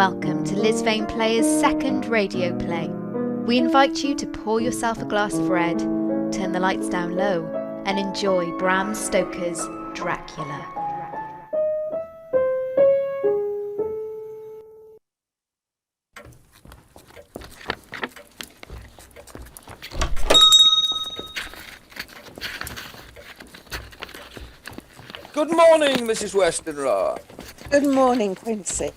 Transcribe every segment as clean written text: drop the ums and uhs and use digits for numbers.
welcome to Lisvane Players' second radio play. We invite you to pour yourself a glass of red, turn the lights down low, and enjoy Bram Stoker's Dracula. Good morning, Mrs. Westenra. Good morning, Quincy.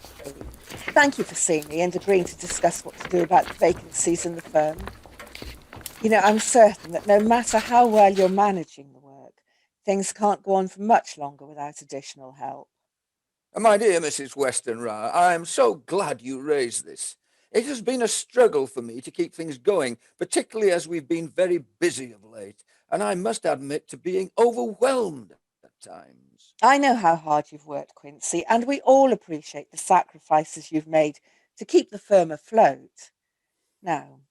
Thank you for seeing me and agreeing to discuss what to do about the vacancies in the firm. You know, I'm certain that no matter how well you're managing the work, things can't go on for much longer without additional help. My dear Mrs. Westenra, I am so glad you raised this. It has been a struggle for me to keep things going, particularly as we've been very busy of late, and I must admit to being overwhelmed at times. I know how hard you've worked, Quincy, and we all appreciate the sacrifices you've made to keep the firm afloat. Now,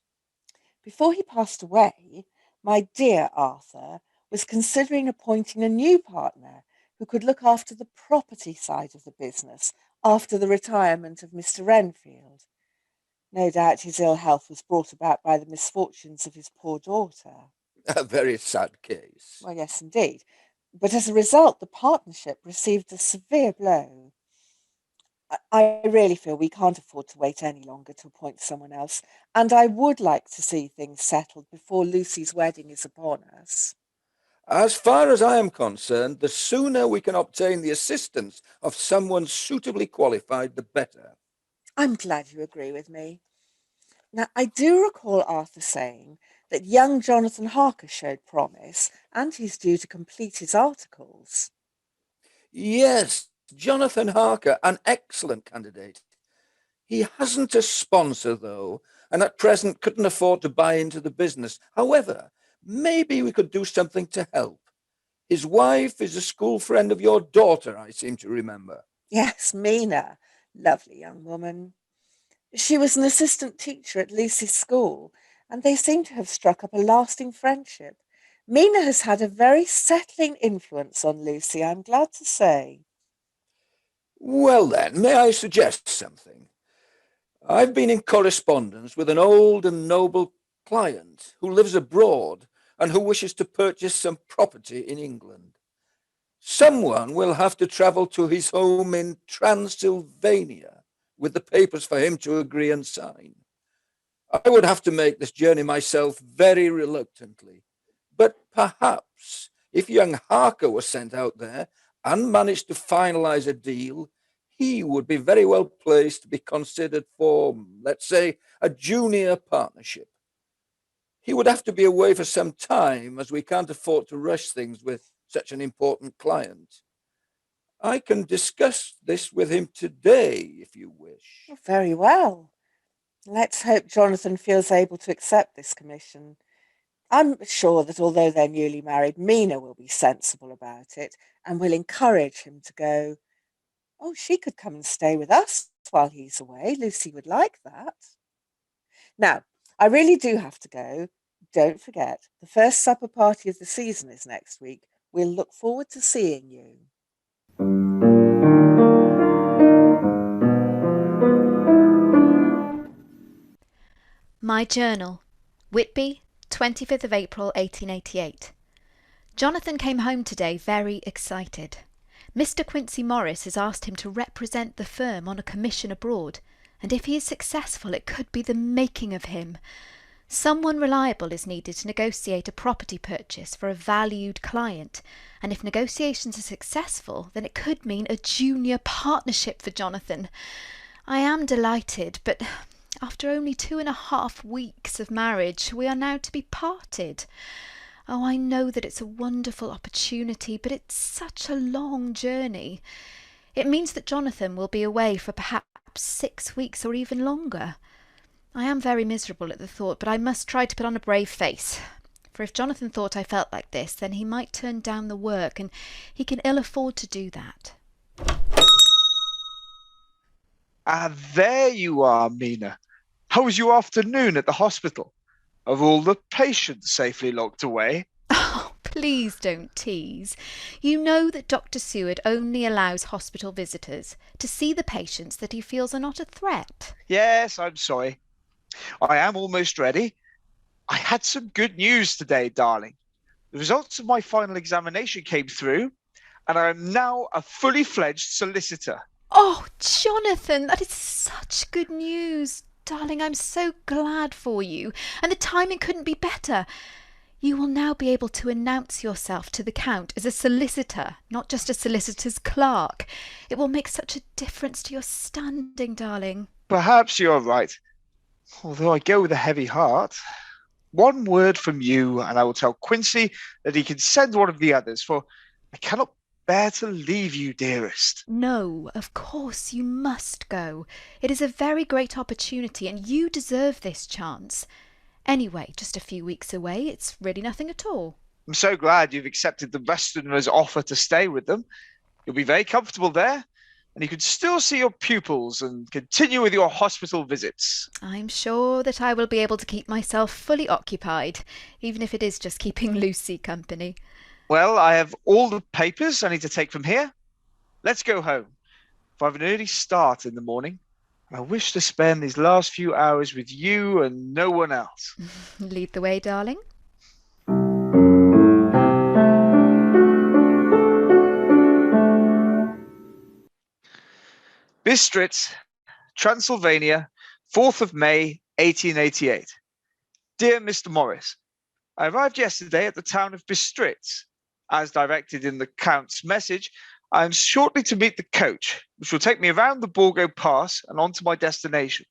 before he passed away, my dear Arthur was considering appointing a new partner who could look after the property side of the business after the retirement of Mr. Renfield. No doubt his ill health was brought about by the misfortunes of his poor daughter. A very sad case. Well, yes, indeed. But as a result, the partnership received a severe blow. I really feel we can't afford to wait any longer to appoint someone else, and I would like to see things settled before Lucy's wedding is upon us. As far as I am concerned, the sooner we can obtain the assistance of someone suitably qualified, the better. I'm glad you agree with me. Now, I do recall Arthur saying that young Jonathan Harker showed promise, and he's due to complete his articles. Yes, Jonathan Harker, an excellent candidate. He hasn't a sponsor, though, and at present couldn't afford to buy into the business. However, maybe we could do something to help. His wife is a school friend of your daughter, I seem to remember. Yes, Mina. Lovely young woman. She was an assistant teacher at Lucy's school, and they seem to have struck up a lasting friendship. Mina has had a very settling influence on Lucy, I'm glad to say. Well then, may I suggest something? I've been in correspondence with an old and noble client who lives abroad and who wishes to purchase some property in England. Someone will have to travel to his home in Transylvania with the papers for him to agree and sign. I would have to make this journey myself very reluctantly, but perhaps if young Harker was sent out there and managed to finalize a deal, he would be very well placed to be considered for, let's say, a junior partnership. He would have to be away for some time, as we can't afford to rush things with such an important client. I can discuss this with him today, if you wish. Oh, very well. Let's hope Jonathan feels able to accept this commission. I'm sure that although they're newly married, Mina will be sensible about it and will encourage him to go. Oh, she could come and stay with us while he's away. Lucy would like that. Now, I really do have to go. Don't forget, the first supper party of the season is next week. We'll look forward to seeing you. My journal. Whitby, 25th of April 1888. Jonathan came home today very excited. Mr. Quincy Morris has asked him to represent the firm on a commission abroad, and if he is successful it could be the making of him. Someone reliable is needed to negotiate a property purchase for a valued client, and if negotiations are successful, then it could mean a junior partnership for Jonathan. I am delighted, but after only 2.5 weeks of marriage, we are now to be parted. Oh, I know that it's a wonderful opportunity, but it's such a long journey. It means that Jonathan will be away for perhaps 6 weeks or even longer. I am very miserable at the thought, but I must try to put on a brave face. For if Jonathan thought I felt like this, then he might turn down the work, and he can ill afford to do that. There you are, Mina. How was your afternoon at the hospital? Are all the patients safely locked away? Oh, Please don't tease. You know that Dr. Seward only allows hospital visitors to see the patients that he feels are not a threat. Yes, I'm sorry. I am almost ready. I had some good news today, darling. The results of my final examination came through, and I am now a fully fledged solicitor. Oh, Jonathan, that is such good news. Darling, I'm so glad for you, and the timing couldn't be better. You will now be able to announce yourself to the Count as a solicitor, not just a solicitor's clerk. It will make such a difference to your standing, darling. Perhaps you're right, although I go with a heavy heart. One word from you, and I will tell Quincy that he can send one of the others, for I cannot bear to leave you, dearest. No, of course you must go. It is a very great opportunity, and you deserve this chance. Anyway, just a few weeks away, it's really nothing at all. I'm so glad you've accepted the Westerners' offer to stay with them. You'll be very comfortable there, and you can still see your pupils and continue with your hospital visits. I'm sure that I will be able to keep myself fully occupied, even if it is just keeping Lucy company. Well, I have all the papers I need to take from here. Let's go home, for I have an early start in the morning. I wish to spend these last few hours with you and no one else. Lead the way, darling. Bistritz, Transylvania, 4th of May, 1888. Dear Mr. Morris, I arrived yesterday at the town of Bistritz. As directed in the Count's message, I am shortly to meet the coach, which will take me around the Borgo Pass and on to my destination.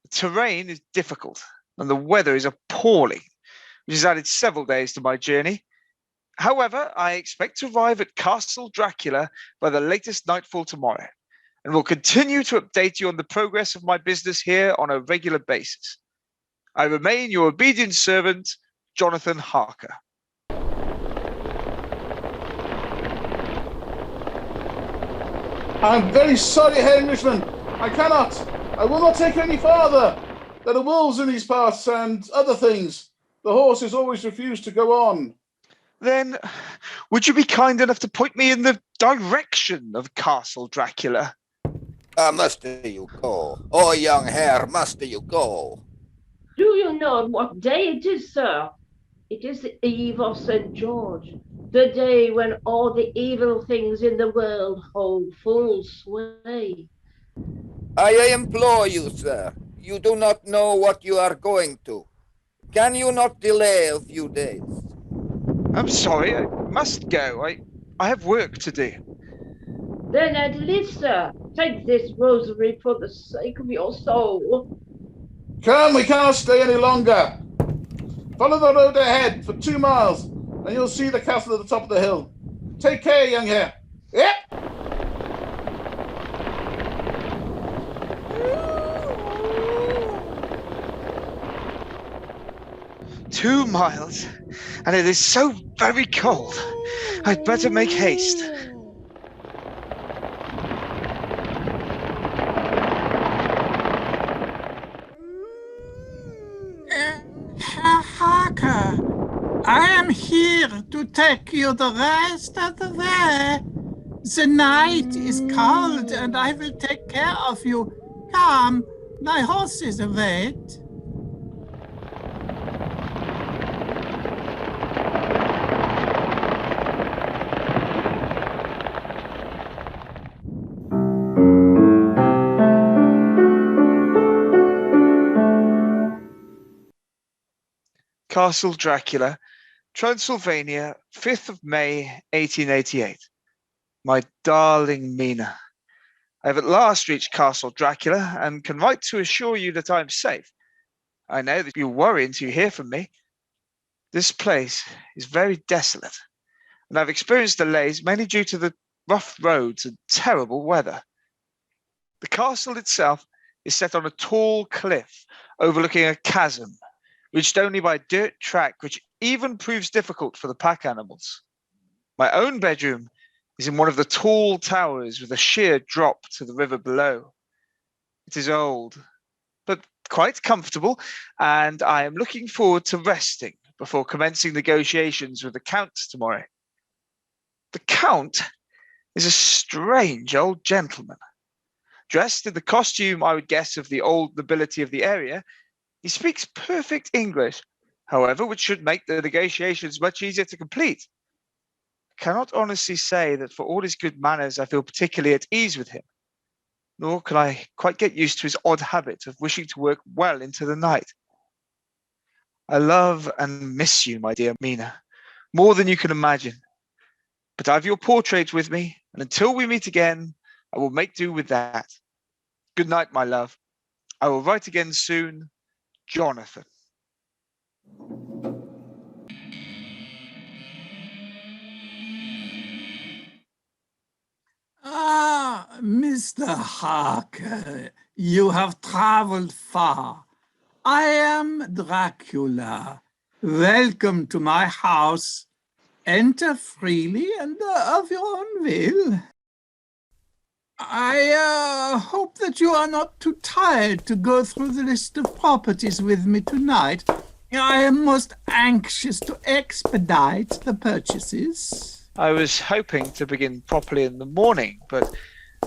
The terrain is difficult, and the weather is appalling, which has added several days to my journey. However, I expect to arrive at Castle Dracula by the latest nightfall tomorrow, and will continue to update you on the progress of my business here on a regular basis. I remain your obedient servant, Jonathan Harker. I'm very sorry, Herr Englishman. I will not take any farther. There are wolves in these parts and other things. The horses always refuse to go on. Then, would you be kind enough to point me in the direction of Castle Dracula? Must you go? Oh, young Herr, must you go? Do you know what day it is, sir? It is the eve of St. George, the day when all the evil things in the world hold full sway. I implore you, sir. You do not know what you are going to. Can you not delay a few days? I'm sorry, I must go. I have work to do. Then at least, sir, take this rosary for the sake of your soul. Come, we cannot stay any longer. Follow the road ahead for 2 miles, and you'll see the castle at the top of the hill. Take care, young Herr. Yep. 2 miles, and it is so very cold. I'd better make haste. Herr Harker, I am here to take you the rest of the way. The night is cold, and I will take care of you. Come, my horses await. Castle Dracula, Transylvania, 5th of May, 1888. My darling Mina, I have at last reached Castle Dracula and can write to assure you that I am safe. I know that you worry until you hear from me. This place is very desolate, and I've experienced delays mainly due to the rough roads and terrible weather. The castle itself is set on a tall cliff overlooking a chasm, reached only by a dirt track, which even proves difficult for the pack animals. My own bedroom is in one of the tall towers with a sheer drop to the river below. It is old, but quite comfortable, and I am looking forward to resting before commencing negotiations with the Count tomorrow. The Count is a strange old gentleman. Dressed in the costume I would guess of the old nobility of the area, he speaks perfect English, however, which should make the negotiations much easier to complete. I cannot honestly say that for all his good manners I feel particularly at ease with him, nor can I quite get used to his odd habit of wishing to work well into the night. I love and miss you, my dear Mina, more than you can imagine. But I have your portrait with me, and until we meet again, I will make do with that. Good night, my love. I will write again soon. Jonathan. Ah, Mr. Harker, you have traveled far. I am Dracula. Welcome to my house. Enter freely and of your own will. I hope that you are not too tired to go through the list of properties with me tonight. I am most anxious to expedite the purchases. I was hoping to begin properly in the morning, but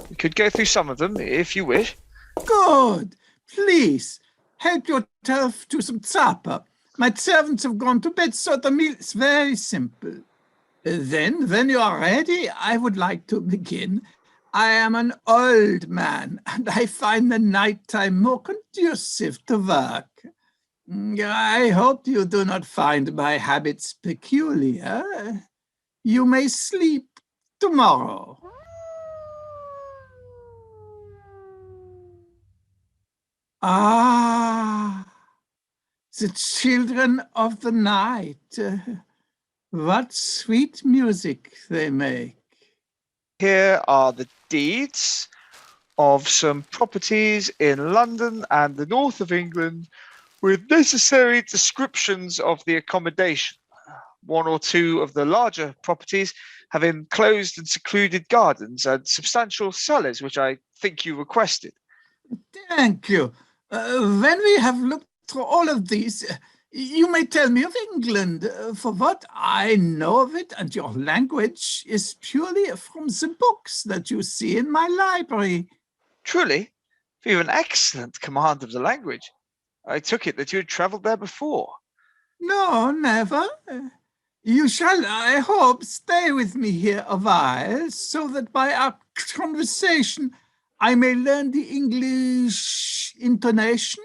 we could go through some of them if you wish. Good. Please, help yourself to some supper. My servants have gone to bed, so the meal is very simple. Then, when you are ready, I would like to begin. I am an old man, and I find the nighttime more conducive to work. I hope you do not find my habits peculiar. You may sleep tomorrow. Ah, the children of the night. What sweet music they make. Here are the deeds of some properties in London and the north of England with necessary descriptions of the accommodation. One or two of the larger properties have enclosed and secluded gardens and substantial cellars, which I think you requested. Thank you. When we have looked through all of these, you may tell me of England, for what I know of it and your language is purely from the books that you see in my library. Truly, you have an excellent command of the language. I took it that you had travelled there before. No, never. You shall, I hope, stay with me here a while, so that by our conversation I may learn the English intonation.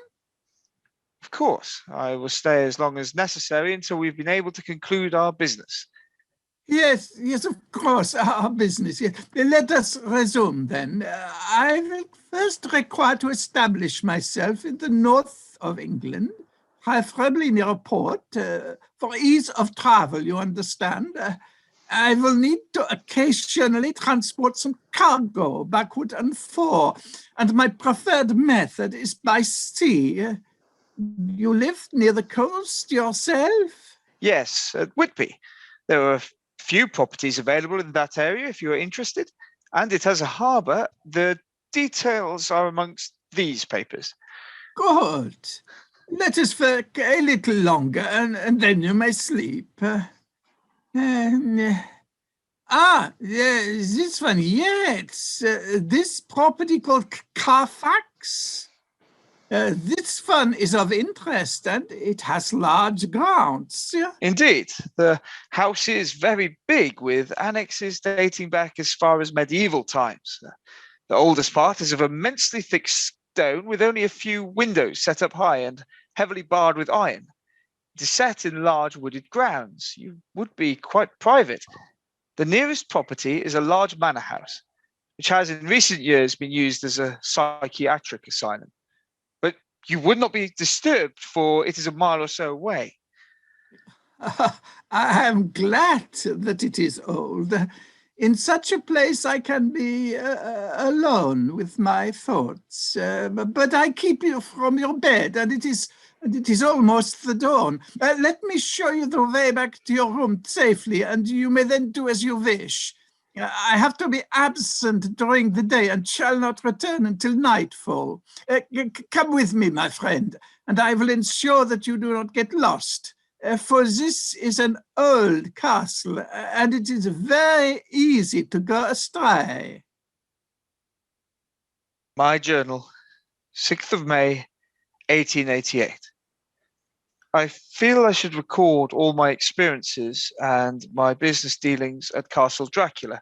Of course, I will stay as long as necessary until we've been able to conclude our business. Yes, of course, our business. Yes. Let us resume then. I will first require to establish myself in the north of England, preferably near a port, for ease of travel, you understand. I will need to occasionally transport some cargo backward and forth, and my preferred method is by sea. You live near the coast yourself? Yes, at Whitby. There are a few properties available in that area if you are interested, and it has a harbour. The details are amongst these papers. Good. Let us work a little longer, and then you may sleep. This one, yes. This property called Carfax. This one is of interest, and it has large grounds. Indeed, the house is very big, with annexes dating back as far as medieval times. The oldest part is of immensely thick stone, with only a few windows set up high and heavily barred with iron. It is set in large wooded grounds. You would be quite private. The nearest property is a large manor house, which has in recent years been used as a psychiatric asylum. But you would not be disturbed, for it is a mile or so away. I am glad that it is old. In such a place I can be alone with my thoughts. But I keep you from your bed, and it is almost the dawn. Let me show you the way back to your room safely, and you may then do as you wish. I have to be absent during the day and shall not return until nightfall. Come with me, my friend, and I will ensure that you do not get lost. for this is an old castle, and it is very easy to go astray. My journal, 6th of May, 1888. I feel I should record all my experiences and my business dealings at Castle Dracula,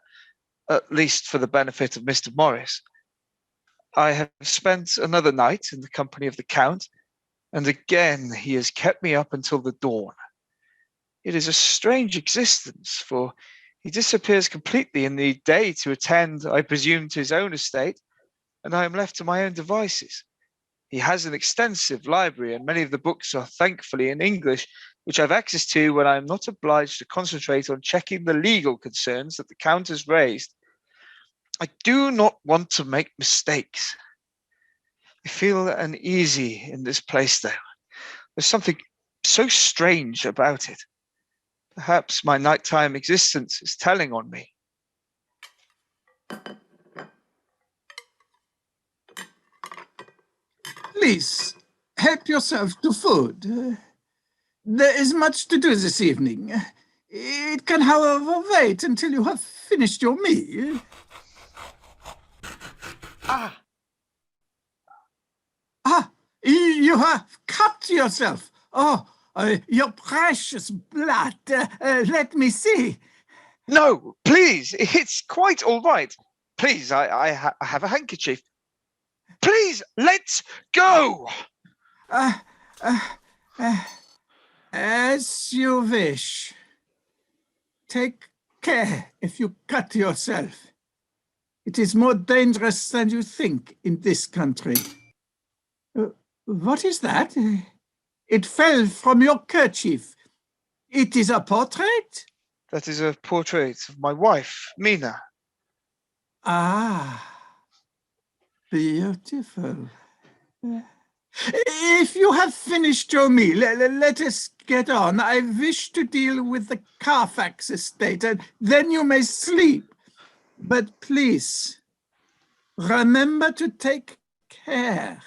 at least for the benefit of Mr. Morris. I have spent another night in the company of the Count, and again he has kept me up until the dawn. It is a strange existence, for he disappears completely in the day to attend, I presume, to his own estate, and I am left to my own devices. He has an extensive library, and many of the books are thankfully in English, which I have access to when I am not obliged to concentrate on checking the legal concerns that the Count has raised. I do not want to make mistakes. I feel uneasy in this place, though. There's something so strange about it. Perhaps my nighttime existence is telling on me. Please, help yourself to food. There is much to do this evening. It can, however, wait until you have finished your meal. You have cut yourself. Oh, your precious blood. Let me see. No, please, it's quite all right. Please, I have a handkerchief. Please, let's go! As you wish. Take care if you cut yourself. It is more dangerous than you think in this country. What is that? It fell from your kerchief. It is a portrait? That is a portrait of my wife, Mina. Ah, beautiful. If you have finished your meal, let us get on. I wish to deal with the Carfax estate, and then you may sleep. But please, remember to take care.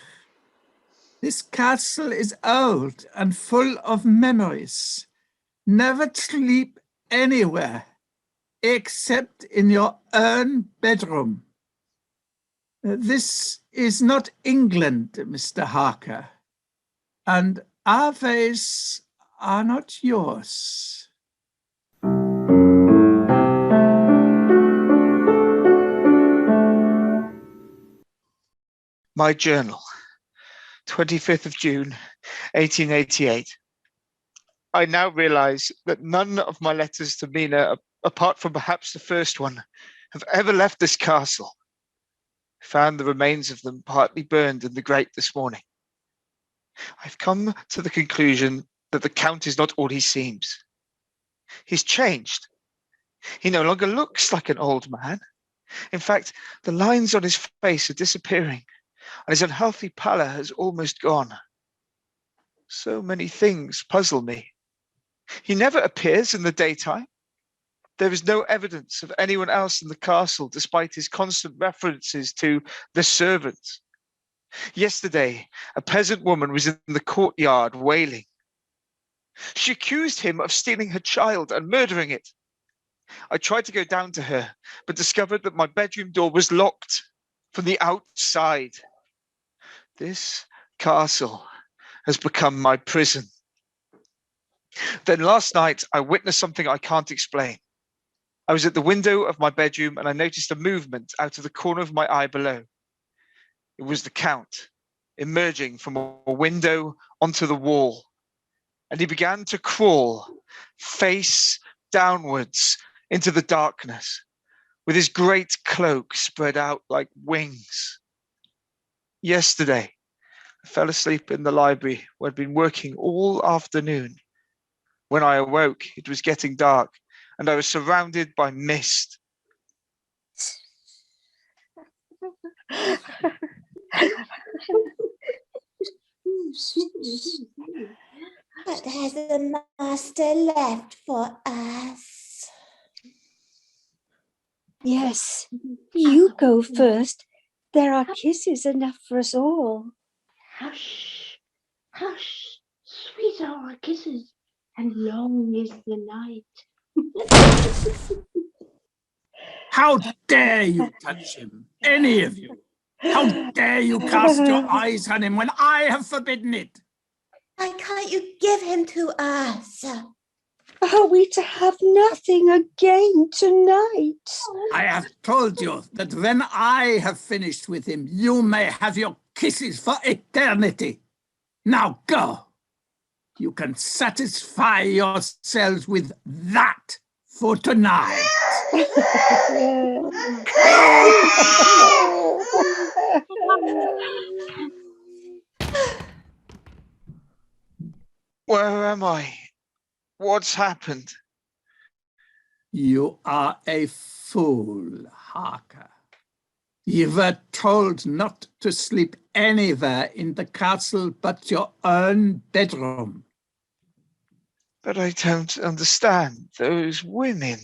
This castle is old and full of memories. Never sleep anywhere, except in your own bedroom. This is not England, Mr. Harker, and our ways are not yours. My journal, 25th of June, 1888. I now realize that none of my letters to Mina, apart from perhaps the first one, have ever left this castle. I found the remains of them partly burned in the grate this morning. I've come to the conclusion that the Count is not all he seems. He's changed. He no longer looks like an old man. In fact, the lines on his face are disappearing, and his unhealthy pallor has almost gone. So many things puzzle me. He never appears in the daytime. There is no evidence of anyone else in the castle, despite his constant references to the servants. Yesterday, a peasant woman was in the courtyard wailing. She accused him of stealing her child and murdering it. I tried to go down to her, but discovered that my bedroom door was locked from the outside. This castle has become my prison. Then last night, I witnessed something I can't explain. I was at the window of my bedroom and I noticed a movement out of the corner of my eye below. It was the Count, emerging from a window onto the wall. And he began to crawl, face downwards, into the darkness, with his great cloak spread out like wings. Yesterday, I fell asleep in the library where I'd been working all afternoon. When I awoke, it was getting dark, and I was surrounded by mist. But has the master left for us? Yes, you go first. There are kisses enough for us all. Hush, hush, sweet are our kisses. and long is the night. How dare you touch him, any of you? How dare you cast your eyes on him when I have forbidden it? Why can't you give him to us? Are we to have nothing again tonight? I have told you that when I have finished with him, you may have your kisses for eternity. Now go. You can satisfy yourselves with that for tonight. Where am I? What's happened? You are a fool, Harker. You were told not to sleep anywhere in the castle but your own bedroom. But I don't understand those women.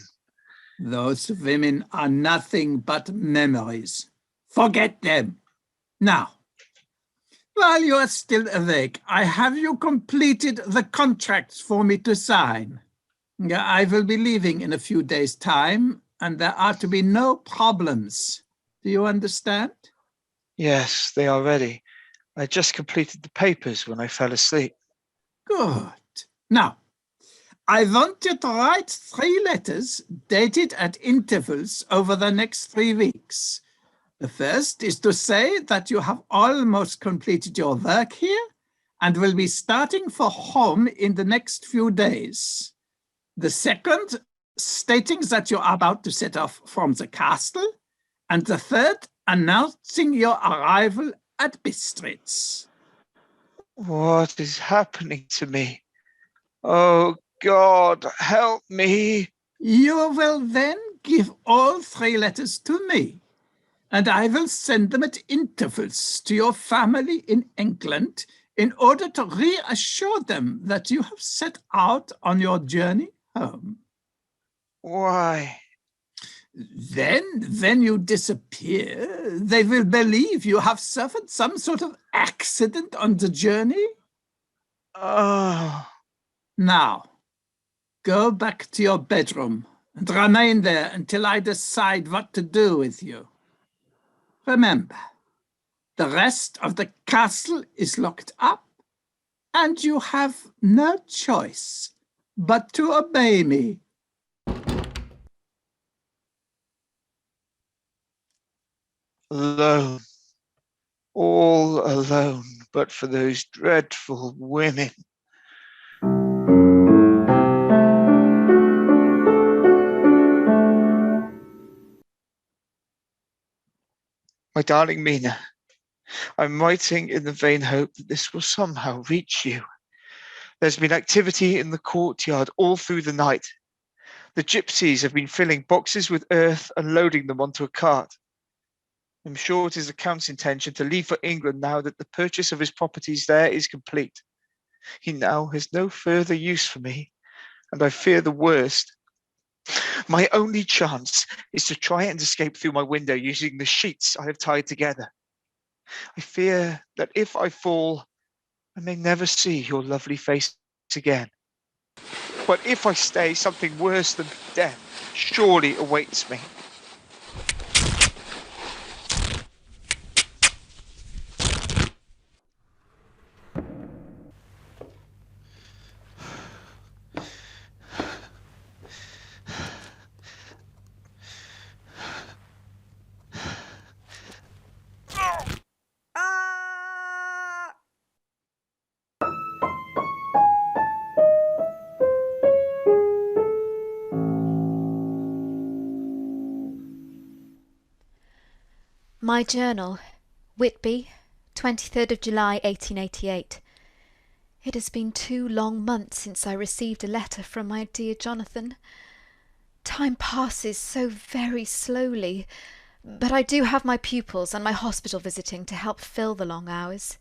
Those women are nothing but memories. Forget them. Now, while you are still awake, I have you completed the contracts for me to sign. I will be leaving in a few days' time, and there are to be no problems. Do you understand? Yes, they are ready. I just completed the papers when I fell asleep. Good. Now, I want you to write 3 letters dated at intervals over the next 3 weeks. The first is to say that you have almost completed your work here and will be starting for home in the next few days. The second, stating that you are about to set off from the castle. And the third, announcing your arrival at Bistritz. What is happening to me? Oh, God, help me. You will then give all 3 letters to me, and I will send them at intervals to your family in England in order to reassure them that you have set out on your journey home. Why? Then, when you disappear, they will believe you have suffered some sort of accident on the journey. Oh. Now, go back to your bedroom and remain there until I decide what to do with you. Remember, the rest of the castle is locked up, and you have no choice but to obey me. Alone. All alone, but for those dreadful women. My darling Mina, I'm writing in the vain hope that this will somehow reach you. There's been activity in the courtyard all through the night. The gypsies have been filling boxes with earth and loading them onto a cart. I'm sure it is the Count's intention to leave for England now that the purchase of his properties there is complete. He now has no further use for me, and I fear the worst. My only chance is to try and escape through my window using the sheets I have tied together. I fear that if I fall, I may never see your lovely face again. But if I stay, something worse than death surely awaits me. My journal, Whitby, 23rd of July 1888. It has been 2 long months since I received a letter from my dear Jonathan. Time passes so very slowly, but I do have my pupils and my hospital visiting to help fill the long hours.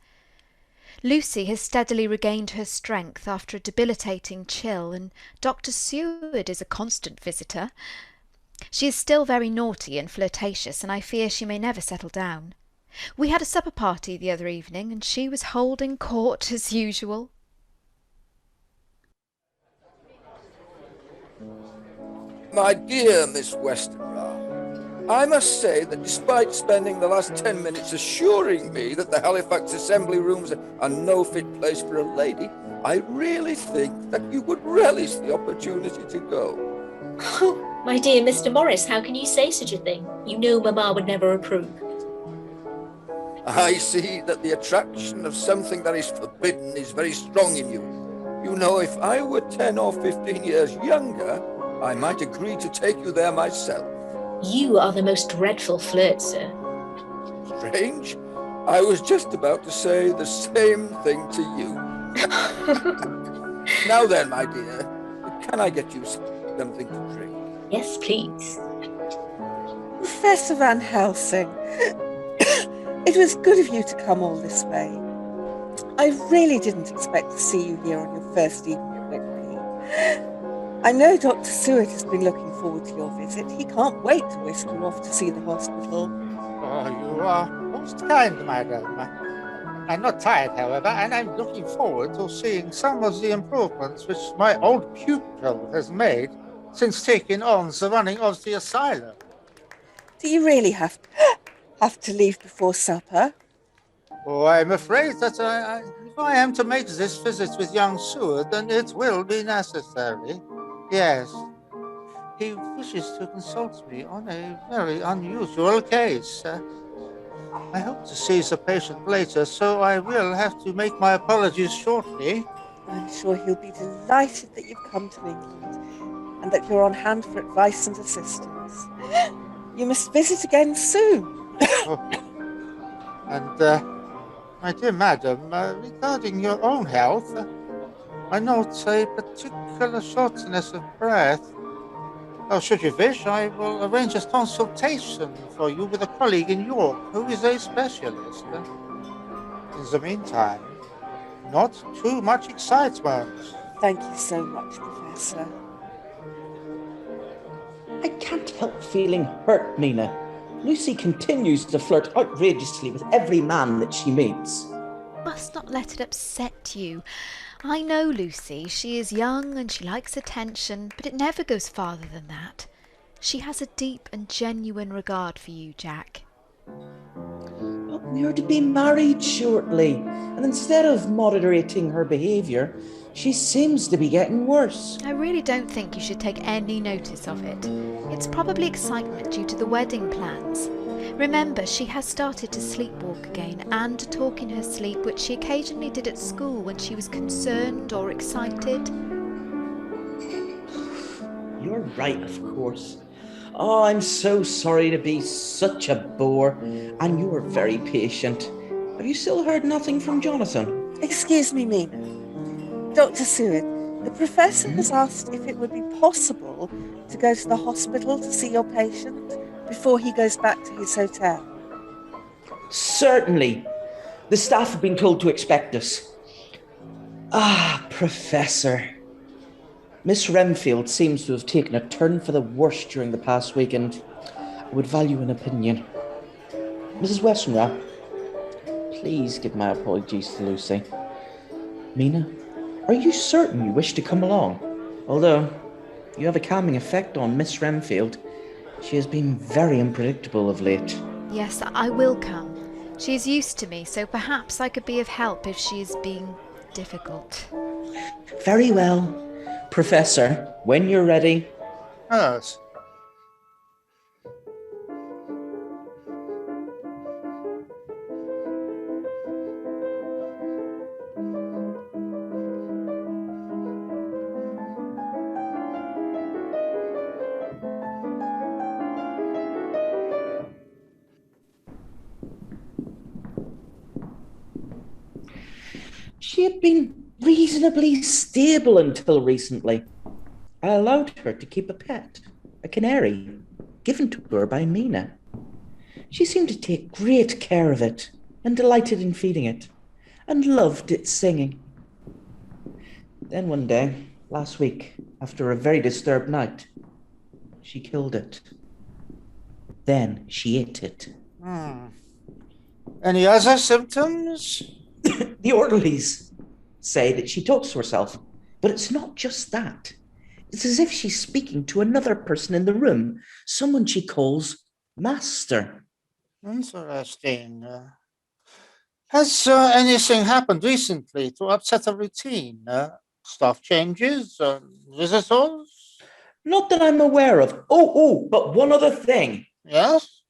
Lucy has steadily regained her strength after a debilitating chill, and Dr. Seward is a constant visitor. She is still very naughty and flirtatious, and I fear she may never settle down. We had a supper party the other evening, and she was holding court as usual. My dear Miss Westenra, I must say that despite spending the last 10 minutes assuring me that the Halifax Assembly Rooms are no fit place for a lady, I really think that you would relish the opportunity to go. Oh, my dear Mr. Morris, how can you say such a thing? You know Mamma would never approve. I see that the attraction of something that is forbidden is very strong in you. You know, if I were 10 or 15 years younger, I might agree to take you there myself. You are the most dreadful flirt, sir. Strange. I was just about to say the same thing to you. Now then, my dear, can I get you something to drink? Yes, please. Professor Van Helsing, it was good of you to come all this way. I really didn't expect to see you here on your first evening at Whitby. I know Dr. Seward has been looking forward to your visit. He can't wait to whisk you off to see the hospital. Oh, you are most kind, madam. I'm not tired, however, and I'm looking forward to seeing some of the improvements which my old pupil has made since taking on the running of the asylum. Do you really have to leave before supper? Oh, I'm afraid that if I am to make this visit with young Seward, then it will be necessary. Yes. He wishes to consult me on a very unusual case. I hope to see the patient later, so I will have to make my apologies shortly. I'm sure he'll be delighted that you've come to England and that you're on hand for advice and assistance. You must visit again soon. And, my dear madam, regarding your own health, I note a particular shortness of breath. Oh, should you wish, I will arrange a consultation for you with a colleague in York who is a specialist. In the meantime, not too much excitement. Thank you so much, Professor. I can't help feeling hurt, Mina. Lucy continues to flirt outrageously with every man that she meets. Must not let it upset you. I know Lucy. She is young and she likes attention, but it never goes farther than that. She has a deep and genuine regard for you, Jack. But we're to be married shortly, and instead of moderating her behaviour, she seems to be getting worse. I really don't think you should take any notice of it. It's probably excitement due to the wedding plans. Remember, she has started to sleepwalk again and to talk in her sleep, which she occasionally did at school when she was concerned or excited. You're right, of course. Oh, I'm so sorry to be such a bore, and you were very patient. Have you still heard nothing from Jonathan? Excuse me, Mina. Dr. Seward, the professor has asked if it would be possible to go to the hospital to see your patient before he goes back to his hotel. Certainly. The staff have been told to expect us. Ah, Professor. Miss Renfield seems to have taken a turn for the worse during the past week, and I would value an opinion. Mrs. Westenra, please give my apologies to Lucy. Mina, are you certain you wish to come along? Although you have a calming effect on Miss Renfield. She has been very unpredictable of late. Yes, I will come. She is used to me, so perhaps I could be of help if she is being difficult. Very well. Professor, when you're ready. Yes. She had been reasonably stable until recently. I allowed her to keep a pet, a canary, given to her by Mina. She seemed to take great care of it, and delighted in feeding it, and loved its singing. Then one day, last week, after a very disturbed night, she killed it. Then she ate it. Any other symptoms? The orderlies say that she talks to herself, but it's not just that. It's as if she's speaking to another person in the room, someone she calls Master. Interesting. Has anything happened recently to upset the routine? Staff changes? Visitors? Not that I'm aware of. But one other thing. Yes?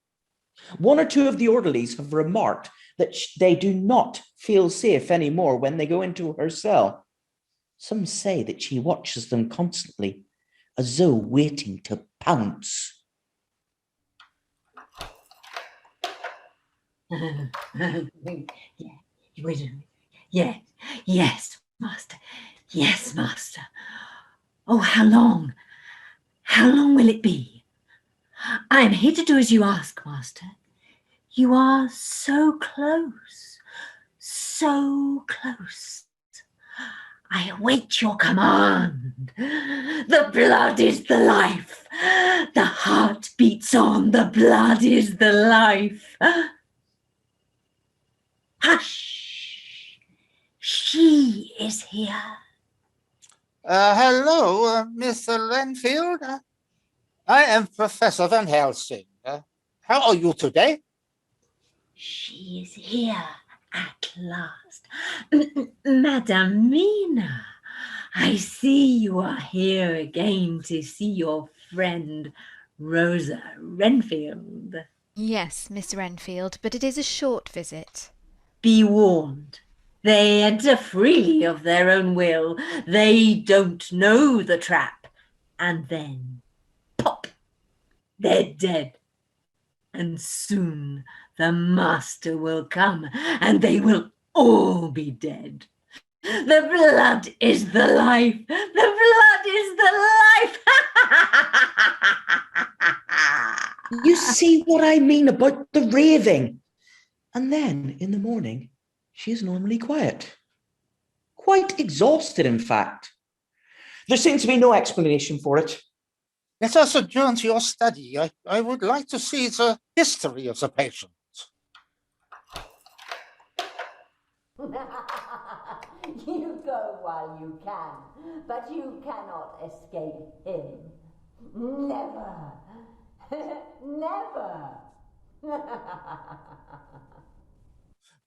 One or two of the orderlies have remarked that they do not feel safe anymore when they go into her cell. Some say that she watches them constantly, as though waiting to pounce. Yes, Master. Yes, Master. Oh, how long? How long will it be? I am here to do as you ask, Master. You are so close, so close. I await your command. The blood is the life. The heart beats on. The blood is the life. Hush! She is here. Hello, Mr. Renfield. I am Professor Van Helsing. How are you today? She is here at last. Madam Mina, I see you are here again to see your friend Rosa Renfield. Yes, Miss Renfield, but it is a short visit. Be warned. They enter freely of their own will. They don't know the trap. And then, pop, they're dead. And soon the master will come, and they will all be dead. The blood is the life. The blood is the life. You see what I mean about the raving? And then, in the morning, she is normally quiet. Quite exhausted, in fact. There seems to be no explanation for it. Let us adjourn to your study. I would like to see the history of the patient. You go while you can, but you cannot escape him. Never. Never.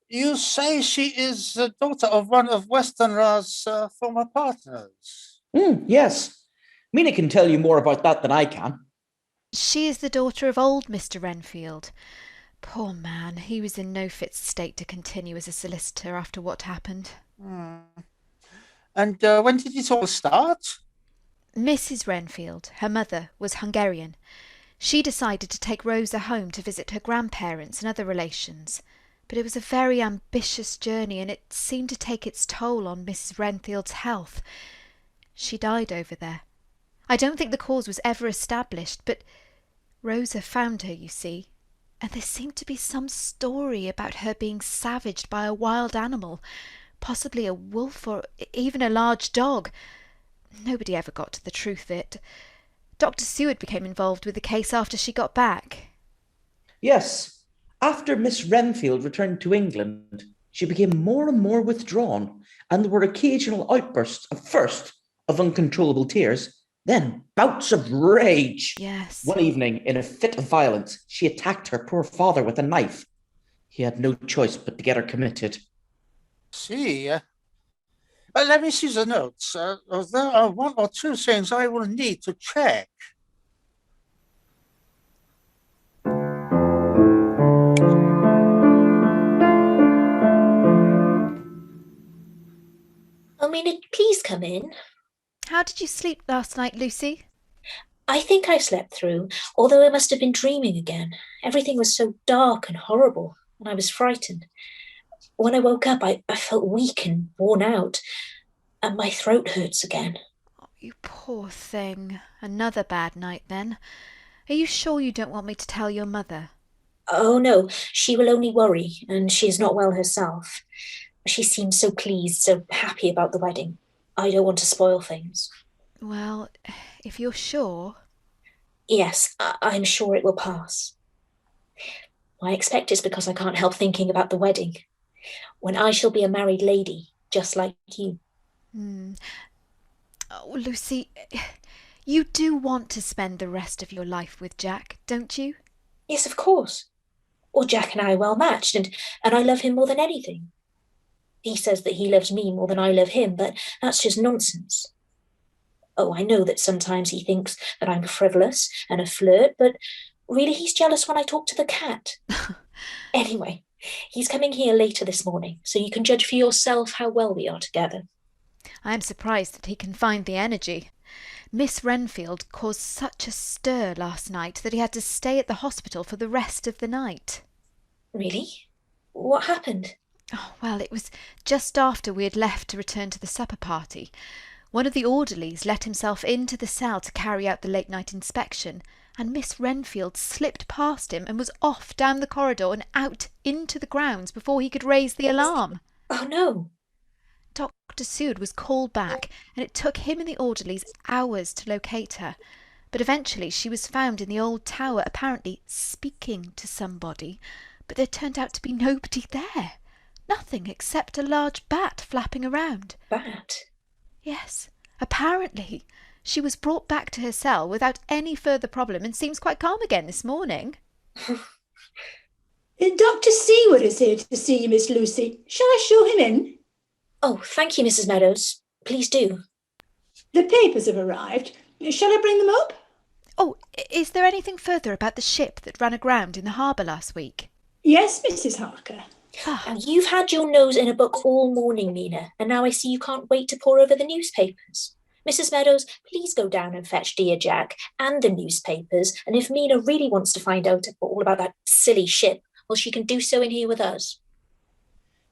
You say she is the daughter of one of Westenra's former partners? Yes. Mina can tell you more about that than I can. She is the daughter of old Mr. Renfield. Poor man, he was in no fit state to continue as a solicitor after what happened. And when did it all start? Mrs. Renfield, her mother, was Hungarian. She decided to take Rosa home to visit her grandparents and other relations. But it was a very ambitious journey, and it seemed to take its toll on Mrs. Renfield's health. She died over there. I don't think the cause was ever established, but Rosa found her, you see, and there seemed to be some story about her being savaged by a wild animal, possibly a wolf or even a large dog. Nobody ever got to the truth of it. Dr. Seward became involved with the case after she got back. Yes, after Miss Renfield returned to England, she became more and more withdrawn, and there were occasional outbursts, at first, of uncontrollable tears, then bouts of rage. Yes. One evening, in a fit of violence, she attacked her poor father with a knife. He had no choice but to get her committed. See, let me see the notes. There are one or two things I will need to check. Mina, please come in. How did you sleep last night, Lucy? I think I slept through, although I must have been dreaming again. Everything was so dark and horrible, and I was frightened. When I woke up, I felt weak and worn out, and my throat hurts again. Oh, you poor thing. Another bad night, then. Are you sure you don't want me to tell your mother? Oh, no, she will only worry, and she is not well herself. She seems so pleased, so happy about the wedding. I don't want to spoil things. Well, if you're sure... Yes, I'm sure it will pass. I expect it's because I can't help thinking about the wedding, when I shall be a married lady, just like you. Oh, Lucy, You do want to spend the rest of your life with Jack, don't you? Yes, of course. Well, Jack and I are well matched, and I love him more than anything. He says that he loves me more than I love him, but that's just nonsense. Oh, I know that sometimes he thinks that I'm frivolous and a flirt, but really he's jealous when I talk to the cat. Anyway, he's coming here later this morning, so you can judge for yourself how well we are together. I am surprised that he can find the energy. Miss Renfield caused such a stir last night that he had to stay at the hospital for the rest of the night. Really? What happened? Oh, well, it was just after we had left to return to the supper party. One of the orderlies let himself into the cell to carry out the late-night inspection, and Miss Renfield slipped past him and was off down the corridor and out into the grounds before he could raise the alarm. Oh, no. Dr. Seward was called back, and it took him and the orderlies hours to locate her. But eventually she was found in the old tower, apparently speaking to somebody, but there turned out to be nobody there. Nothing except a large bat flapping around. Bat? Yes, apparently. She was brought back to her cell without any further problem and seems quite calm again this morning. Dr. Seward is here to see you, Miss Lucy. Shall I show him in? Oh, thank you, Mrs. Meadows. Please do. The papers have arrived. Shall I bring them up? Oh, is there anything further about the ship that ran aground in the harbour last week? Yes, Mrs. Harker. Now, you've had your nose in a book all morning, Mina, and now I see you can't wait to pore over the newspapers. Mrs. Meadows, please go down and fetch dear Jack and the newspapers, and if Mina really wants to find out all about that silly ship, well, she can do so in here with us.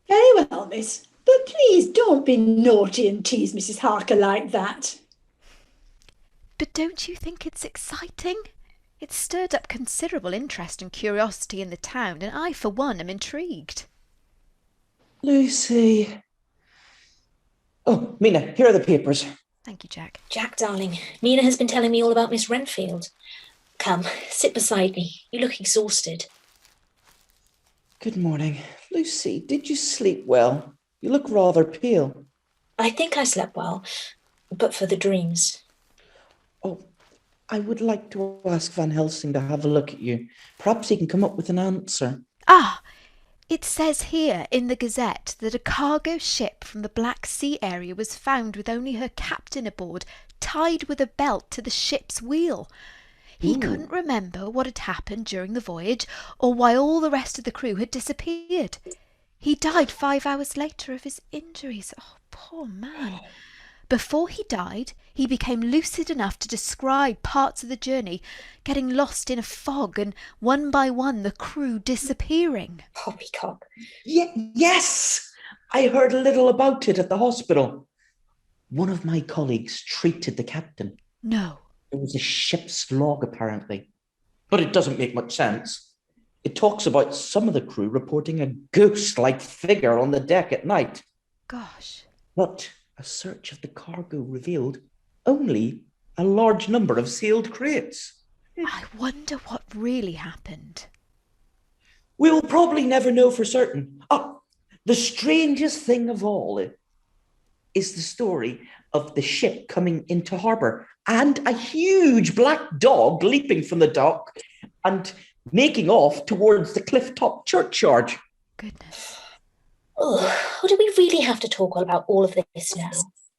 Very well, miss. But please don't be naughty and tease Mrs. Harker like that. But don't you think it's exciting? It's stirred up considerable interest and curiosity in the town, and I, for one, am intrigued. Lucy. Oh, Mina, here are the papers. Thank you, Jack. Jack, darling, Mina has been telling me all about Miss Renfield. Come, sit beside me. You look exhausted. Good morning. Lucy, did you sleep well? You look rather pale. I think I slept well, but for the dreams. Oh, I would like to ask Van Helsing to have a look at you. Perhaps he can come up with an answer. Ah! It says here in the Gazette that a cargo ship from the Black Sea area was found with only her captain aboard, tied with a belt to the ship's wheel. He couldn't remember what had happened during the voyage or why all the rest of the crew had disappeared. He died 5 hours later of his injuries. Oh, poor man. Before he died, he became lucid enough to describe parts of the journey, getting lost in a fog and one by one the crew disappearing. Poppycock. Yes! I heard a little about it at the hospital. One of my colleagues treated the captain. No. It was a ship's log, apparently. But it doesn't make much sense. It talks about some of the crew reporting a ghost-like figure on the deck at night. Gosh. But a search of the cargo revealed only a large number of sealed crates. I wonder what really happened. We'll probably never know for certain. The strangest thing of all is the story of the ship coming into harbour and a huge black dog leaping from the dock and making off towards the cliff-top churchyard. Goodness. Oh, do we really have to talk about all of this now?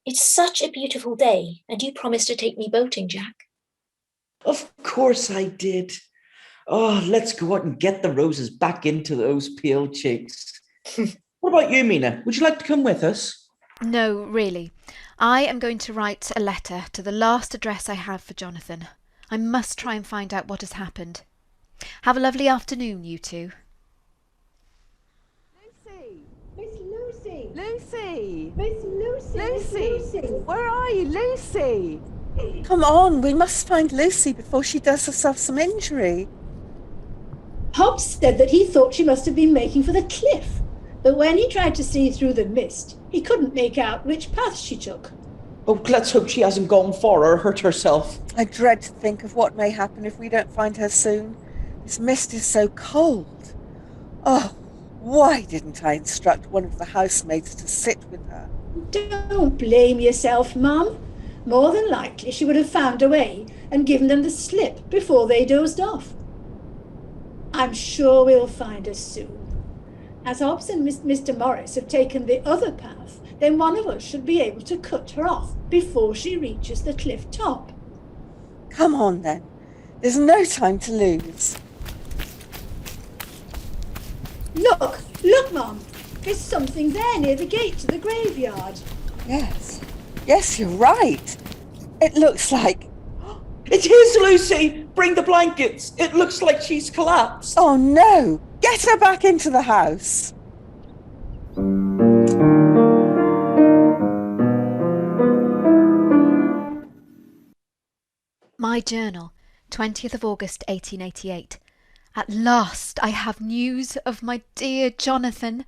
It's such a beautiful day, and you promised to take me boating, Jack. Of course I did. Oh, let's go out and get the roses back into those pale cheeks. What about you, Mina? Would you like to come with us? No, really. I am going to write a letter to the last address I have for Jonathan. I must try and find out what has happened. Have a lovely afternoon, you two. Lucy! Miss Lucy! Lucy! Where are you, Lucy? Come on, we must find Lucy before she does herself some injury. Hobbs said that he thought she must have been making for the cliff, but when he tried to see through the mist, he couldn't make out which path she took. Oh, let's hope she hasn't gone far or hurt herself. I dread to think of what may happen if we don't find her soon. This mist is so cold. Oh, why didn't I instruct one of the housemaids to sit with her? Don't blame yourself, Mum. More than likely she would have found a way and given them the slip before they dozed off. I'm sure we'll find her soon. As Hobbs and Mr. Morris have taken the other path, then one of us should be able to cut her off before she reaches the cliff top. Come on then. There's no time to lose. Look, Mum. There's something there near the gate to the graveyard. Yes, you're right. It looks like... It is Lucy! Bring the blankets! It looks like she's collapsed. Oh no! Get her back into the house. My journal, 20th of August 1888. At last I have news of my dear Jonathan.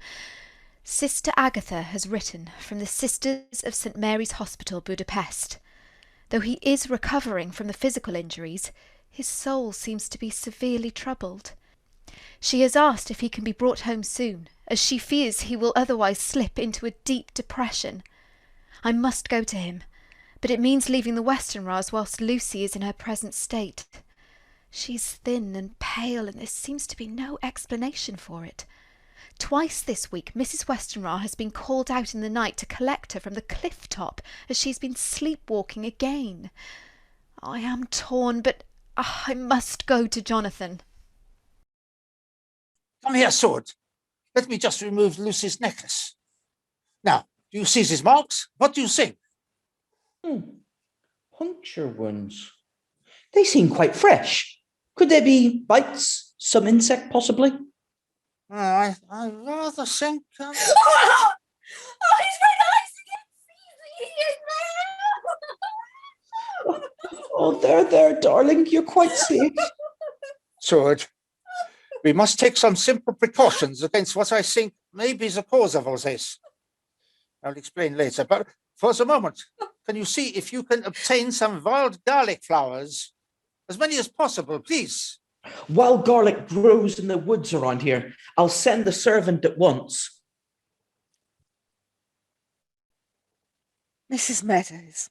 Sister Agatha has written from the Sisters of St. Mary's Hospital, Budapest. Though he is recovering from the physical injuries, his soul seems to be severely troubled. She has asked if he can be brought home soon, as she fears he will otherwise slip into a deep depression. I must go to him, but it means leaving the Westenras whilst Lucy is in her present state. She is thin and pale, and there seems to be no explanation for it. Twice this week Mrs. Westenra has been called out in the night to collect her from the cliff top, as she has been sleepwalking again. I am torn, but I must go to Jonathan. Come here, Sword. Let me just remove Lucy's necklace. Now, do you see these marks? What do you think? Puncture wounds. They seem quite fresh. Could there be bites? Some insect, possibly? I rather think... Oh, he's very nice again. Oh, there, darling. You're quite safe. Sword, we must take some simple precautions against what I think may be the cause of all this. I'll explain later, but for the moment, can you see if you can obtain some wild garlic flowers? As many as possible, please. Wild garlic grows in the woods around here. I'll send the servant at once. Mrs. Meadows,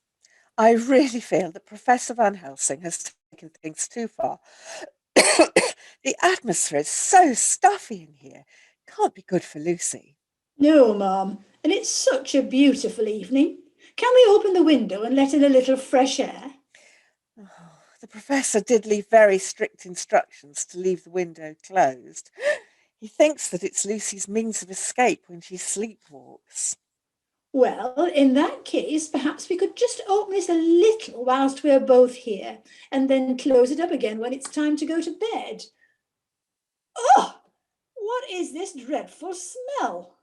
I really feel that Professor Van Helsing has taken things too far. The atmosphere is so stuffy in here. Can't be good for Lucy. No, Mum, and it's such a beautiful evening. Can we open the window and let in a little fresh air? Oh, the Professor did leave very strict instructions to leave the window closed. He thinks that it's Lucy's means of escape when she sleepwalks. Well, in that case, perhaps we could just open this a little whilst we're both here, and then close it up again when it's time to go to bed. Oh, what is this dreadful smell?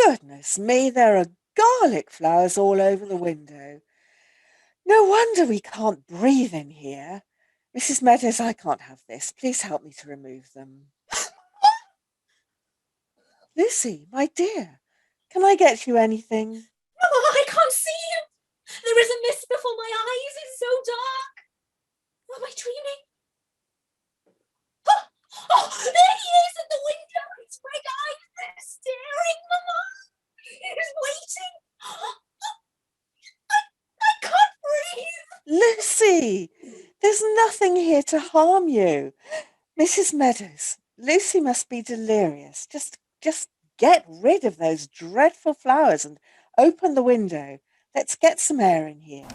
Goodness me, there are garlic flowers all over the window. No wonder we can't breathe in here. Mrs. Meadows, I can't have this. Please help me to remove them. Lucy, my dear, can I get you anything? No, I can't see you. There is a mist before my eyes. It's so dark. Am I dreaming? Oh, there he is at the window. His red eyes are staring, Mama. He's waiting. I can't breathe. Lucy, there's nothing here to harm you. Mrs. Meadows, Lucy must be delirious. Just get rid of those dreadful flowers and open the window. Let's get some air in here.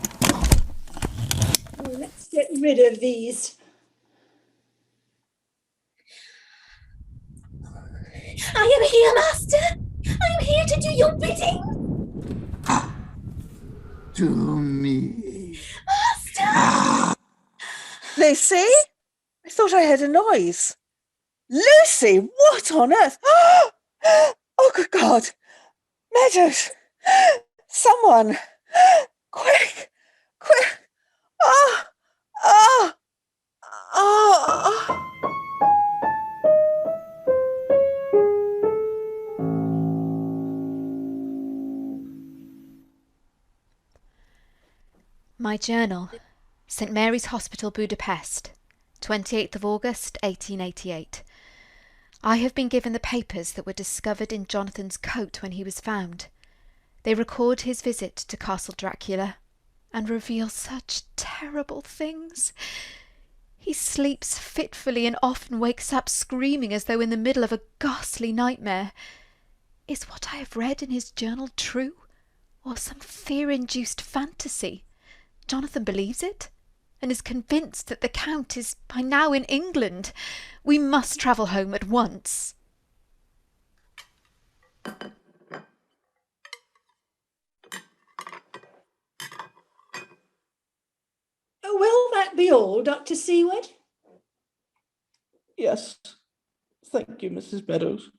Oh, let's get rid of these. I am here, Master. I am here to do your bidding. To me. Master! Lucy? I thought I heard a noise. Lucy, what on earth? Oh, good God. Meadows. Someone. Quick. Oh. My journal, St. Mary's Hospital, Budapest, 28th of August, 1888. I have been given the papers that were discovered in Jonathan's coat when he was found. They record his visit to Castle Dracula. and reveal such terrible things. He sleeps fitfully and often wakes up screaming as though in the middle of a ghastly nightmare. Is what I have read in his journal true, or some fear-induced fantasy? Jonathan believes it, and is convinced that the Count is by now in England. We must travel home at once. Oh, will that be all, Dr. Seward? Yes. Thank you, Mrs. Meadows.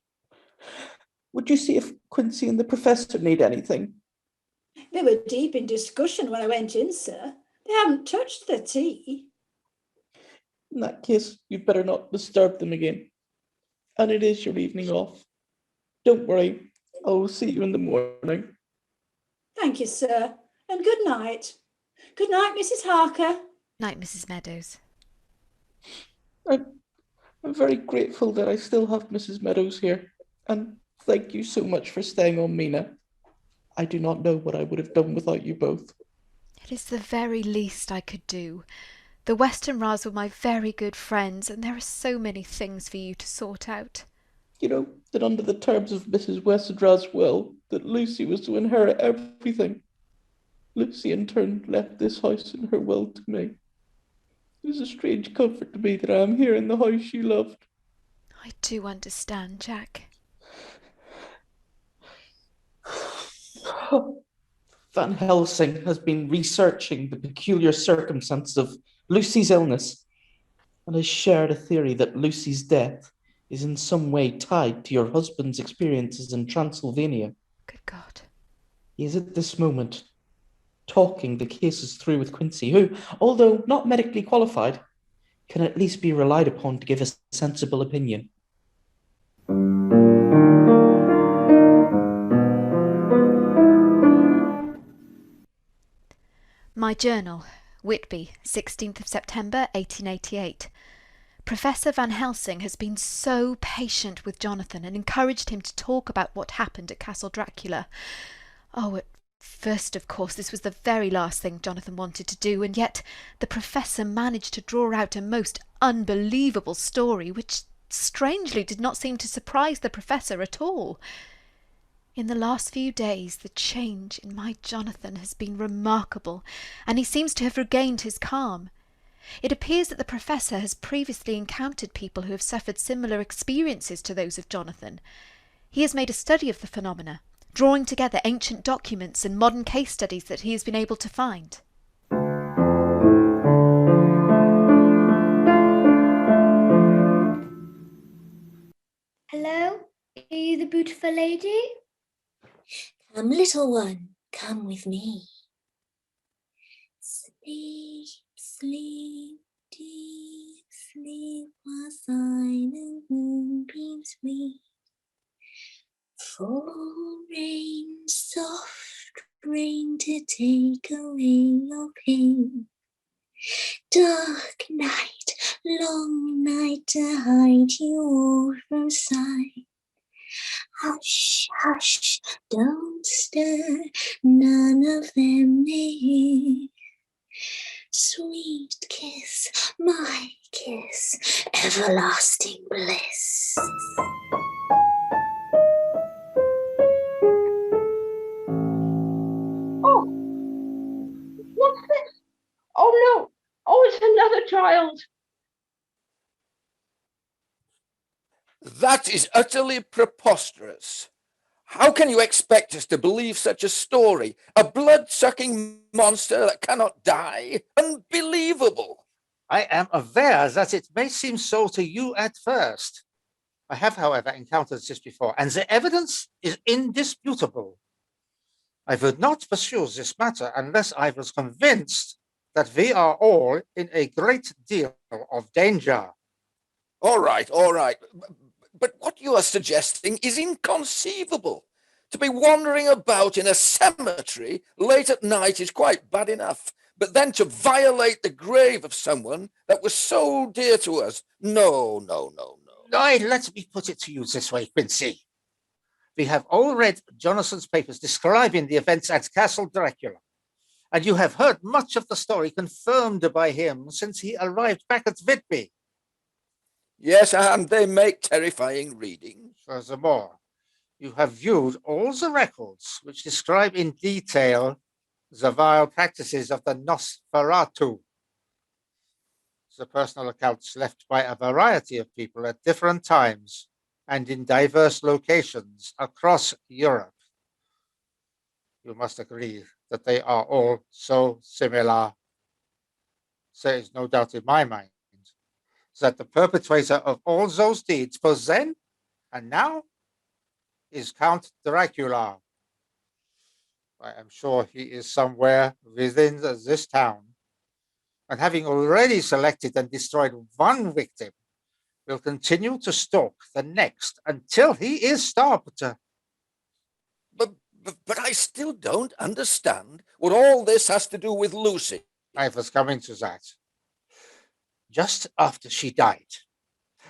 Would you see if Quincy and the Professor need anything? They were deep in discussion when I went in, sir. They haven't touched the tea. In that case, you'd better not disturb them again. And it is your evening off. Don't worry, I will see you in the morning. Thank you, sir, and good night. Good night, Mrs. Harker. Night, Mrs. Meadows. I'm very grateful that I still have Mrs. Meadows here, and thank you so much for staying on Mina. I do not know what I would have done without you both. It is the very least I could do. The Westonras were my very good friends, and there are so many things for you to sort out. You know that under the terms of Mrs. Westdra's will, that Lucy was to inherit everything. Lucy in turn left this house in her will to me. It is a strange comfort to me that I am here in the house she loved. I do understand, Jack. Van Helsing has been researching the peculiar circumstances of Lucy's illness and has shared a theory that Lucy's death is in some way tied to your husband's experiences in Transylvania. Good God. He is at this moment talking the cases through with Quincy, who, although not medically qualified, can at least be relied upon to give a sensible opinion. My journal, Whitby, 16th of September, 1888. Professor Van Helsing has been so patient with Jonathan and encouraged him to talk about what happened at Castle Dracula. Oh, at first, of course, this was the very last thing Jonathan wanted to do, and yet the Professor managed to draw out a most unbelievable story, which strangely did not seem to surprise the Professor at all. In the last few days, the change in my Jonathan has been remarkable, and he seems to have regained his calm. It appears that the Professor has previously encountered people who have suffered similar experiences to those of Jonathan. He has made a study of the phenomena, drawing together ancient documents and modern case studies that he has been able to find. Hello? Are you the beautiful lady? Come, little one, come with me. Sleep, sleep, deep sleep, while silent moonbeams meet. Fall rain, soft rain, to take away your pain. Dark night, long night, to hide you all from sight. Hush, hush, don't stir, none of them may hear. Sweet kiss, my kiss, everlasting bliss. Oh, what's this? Oh no! Oh, it's another child. That is utterly preposterous. How can you expect us to believe such a story? A blood-sucking monster that cannot die? Unbelievable! I am aware that it may seem so to you at first. I have, however, encountered this before, and the evidence is indisputable. I would not pursue this matter unless I was convinced that we are all in a great deal of danger. All right. But what you are suggesting is inconceivable. To be wandering about in a cemetery late at night is quite bad enough. But then to violate the grave of someone that was so dear to us, no. Let me put it to you this way, Quincy. We have all read Jonathan's papers describing the events at Castle Dracula, And you have heard much of the story confirmed by him since he arrived back at Whitby. Yes, and they make terrifying reading. Furthermore, you have viewed all the records which describe in detail the vile practices of the Nosferatu. The personal accounts left by a variety of people at different times and in diverse locations across Europe. You must agree that they are all so similar. There is no doubt in my mind that the perpetrator of all those deeds, both then and now, is Count Dracula. I am sure he is somewhere within this town, and having already selected and destroyed one victim, will continue to stalk the next until he is stopped. But I still don't understand what all this has to do with Lucy. I was coming to that. Just after she died,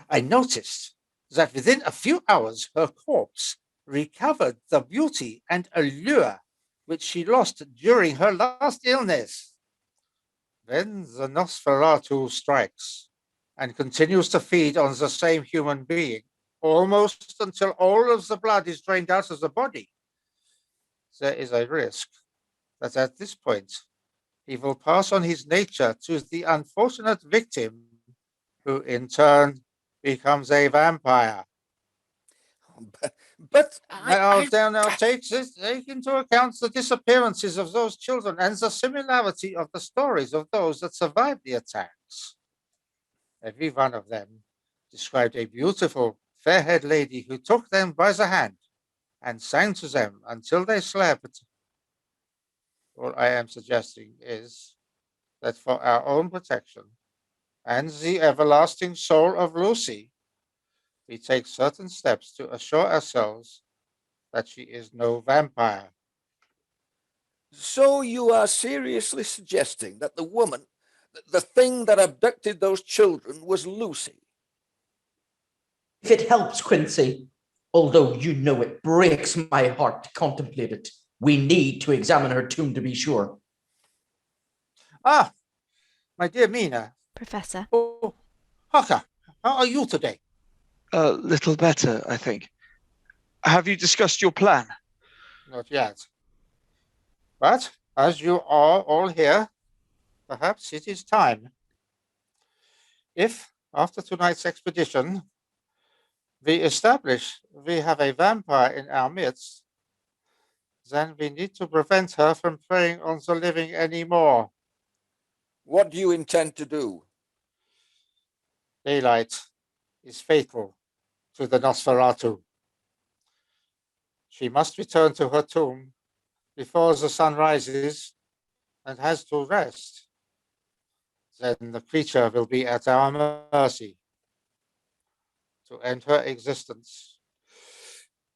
I noticed that within a few hours her corpse recovered the beauty and allure which she lost during her last illness. Then the Nosferatu strikes and continues to feed on the same human being, almost until all of the blood is drained out of the body. There is a risk that at this point he will pass on his nature to the unfortunate victim, who in turn becomes a vampire. But now take into account the disappearances of those children and the similarity of the stories of those that survived the attacks. Every one of them described a beautiful, fair-haired lady who took them by the hand and sang to them until they slept. All I am suggesting is that for our own protection and the everlasting soul of Lucy, we take certain steps to assure ourselves that she is no vampire. So you are seriously suggesting that the woman, the thing that abducted those children, was Lucy? If it helps, Quincy, although you know it breaks my heart to contemplate it, we need to examine her tomb to be sure. Ah, my dear Mina. Professor. Oh, Harker, how are you today? A little better, I think. Have you discussed your plan? Not yet. But as you are all here, perhaps it is time. If, after tonight's expedition, we establish we have a vampire in our midst, then we need to prevent her from preying on the living anymore. What do you intend to do? Daylight is fatal to the Nosferatu. She must return to her tomb before the sun rises and has to rest. Then the creature will be at our mercy. To end her existence,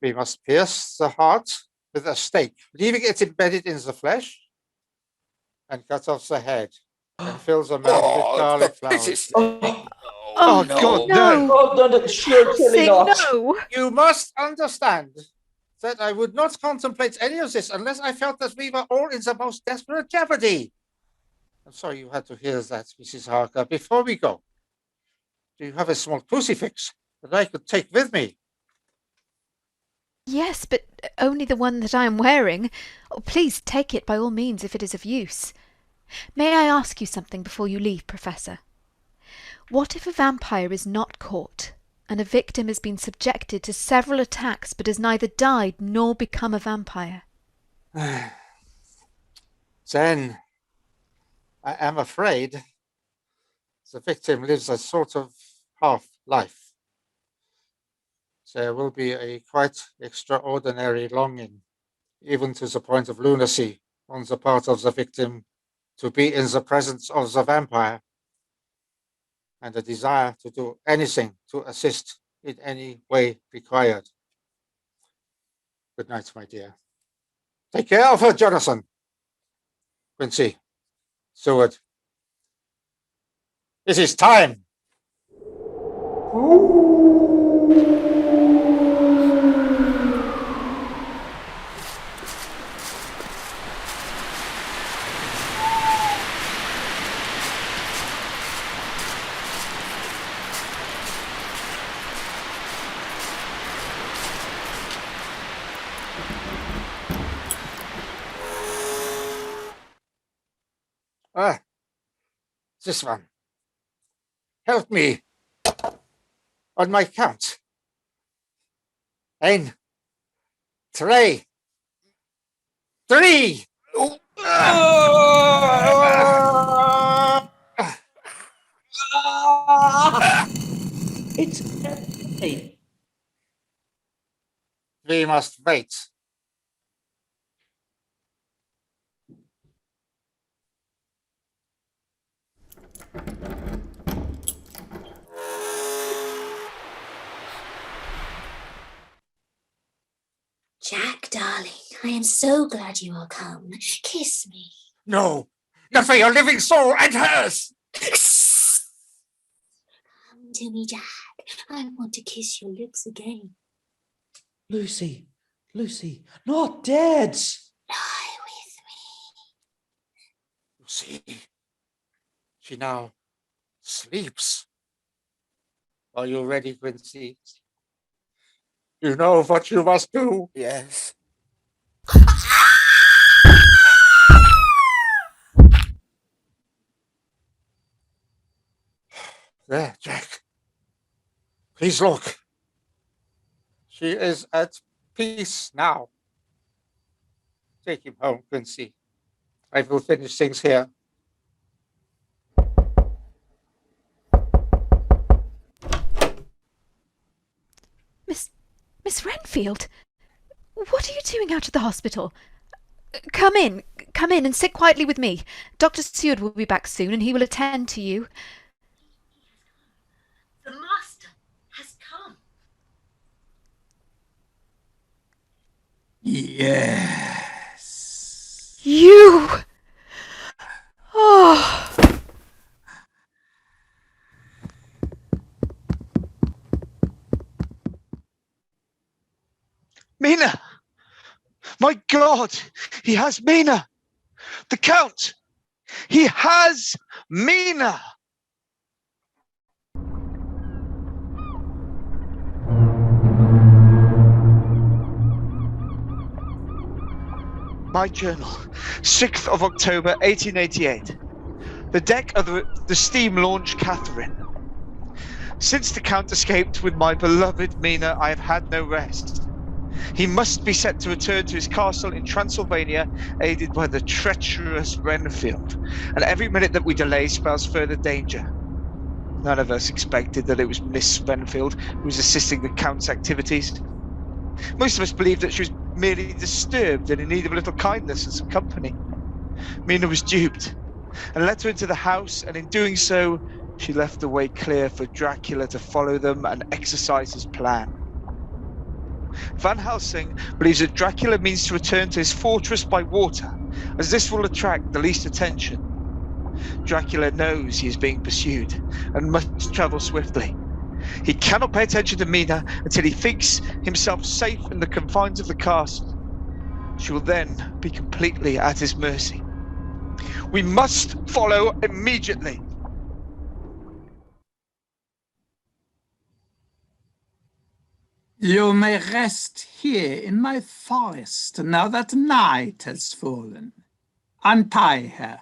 we must pierce the heart with a stake, leaving it embedded in the flesh, and cut off the head and fill the mouth with garlic flowers. Oh, God, no. Oh, no, surely not. No. You must understand that I would not contemplate any of this unless I felt that we were all in the most desperate jeopardy. I'm sorry you had to hear that, Mrs. Harker. Before we go, do you have a small crucifix that I could take with me? Yes, but only the one that I am wearing. Oh, please take it by all means if it is of use. May I ask you something before you leave, Professor? What if a vampire is not caught, and a victim has been subjected to several attacks but has neither died nor become a vampire? Then I am afraid the victim lives a sort of half-life. There will be a quite extraordinary longing, even to the point of lunacy, on the part of the victim to be in the presence of the vampire, and a desire to do anything to assist in any way required. Good night, my dear. Take care of her, Jonathan. Quincy, Seward. It is time. This one. Help me. On my count. 1, 2, 3. It's empty. We must wait. Jack, darling, I am so glad you are come. Kiss me. No, not for your living soul and hers. Come to me, Jack. I want to kiss your lips again. Lucy, not dead. Lie with Lucy, she now sleeps. Are you ready, Quincy? You know what you must do. Yes. There, Jack. Please look. She is at peace now. Take him home, Quincy. I will finish things here. Miss Renfield, what are you doing out of the hospital? Come in and sit quietly with me. Dr. Seward will be back soon and he will attend to you. The master has come. Yes. You! Oh! Mina! My God! He has Mina! The Count! He has Mina! My journal, 6th of October, 1888. The deck of the steam launch Catherine. Since the Count escaped with my beloved Mina, I have had no rest. He must be set to return to his castle in Transylvania, aided by the treacherous Renfield, and every minute that we delay spells further danger. None of us expected that it was Miss Renfield who was assisting the Count's activities. Most of us believed that she was merely disturbed and in need of a little kindness and some company. Mina was duped and let her into the house, and in doing so, she left the way clear for Dracula to follow them and exercise his plan. Van Helsing believes that Dracula means to return to his fortress by water, as this will attract the least attention. Dracula knows he is being pursued and must travel swiftly. He cannot pay attention to Mina until he thinks himself safe in the confines of the castle. She will then be completely at his mercy. We must follow immediately. You may rest here in my forest now that night has fallen. Untie her.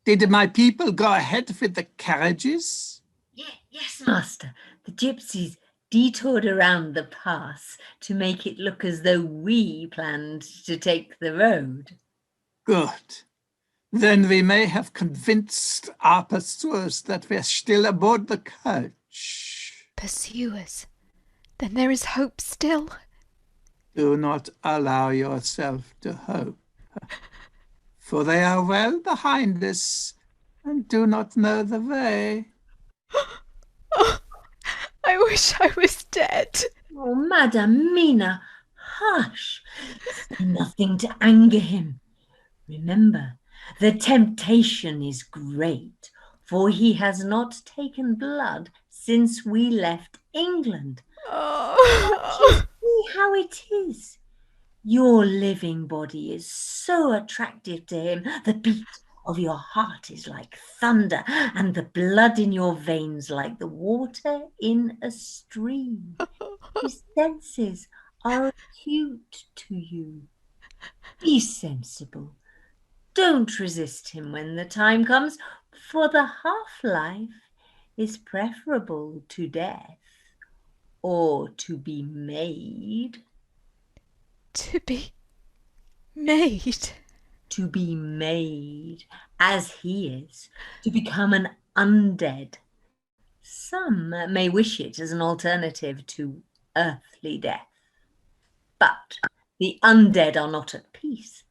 Did my people go ahead with the carriages? Yes, master. The gypsies detoured around the pass to make it look as though we planned to take the road. Good. Then we may have convinced our pursuers that we're still aboard the coach. Pursuers? Then there is hope still. Do not allow yourself to hope, for they are well behind us and do not know the way. Oh, I wish I was dead. Oh, Madam Mina, hush. Say nothing to anger him. Remember, the temptation is great, for he has not taken blood since we left England. Can't you see how it is? Your living body is so attractive to him. The beat of your heart is like thunder, and the blood in your veins like the water in a stream. His senses are acute to you. Be sensible. Don't resist him when the time comes. For the half-life is preferable to death, or to be made. To be made? To be made, as he is, to become an undead. Some may wish it as an alternative to earthly death. But the undead are not at peace,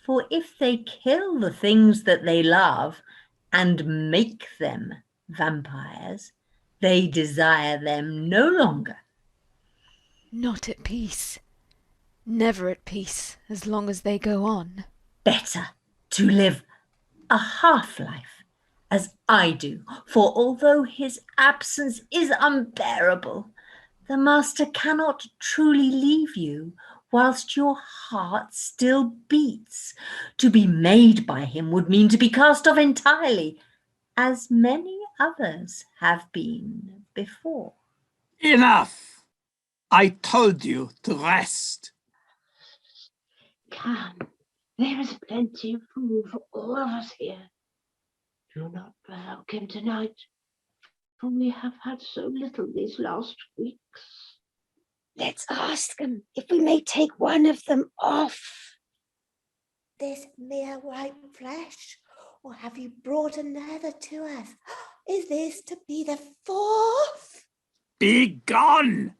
for if they kill the things that they love and make them vampires, they desire them no longer. Not at peace. Never at peace, as long as they go on. Better to live a half-life, as I do, for although his absence is unbearable, the master cannot truly leave you whilst your heart still beats. To be made by him would mean to be cast off entirely, as many others have been before. Enough! I told you to rest. Come, there is plenty of food for all of us here. Do not provoke him tonight, for we have had so little these last weeks. Let's ask him if we may take one of them off. This mere white flesh, or have you brought another to us? Is this to be the fourth? Be gone!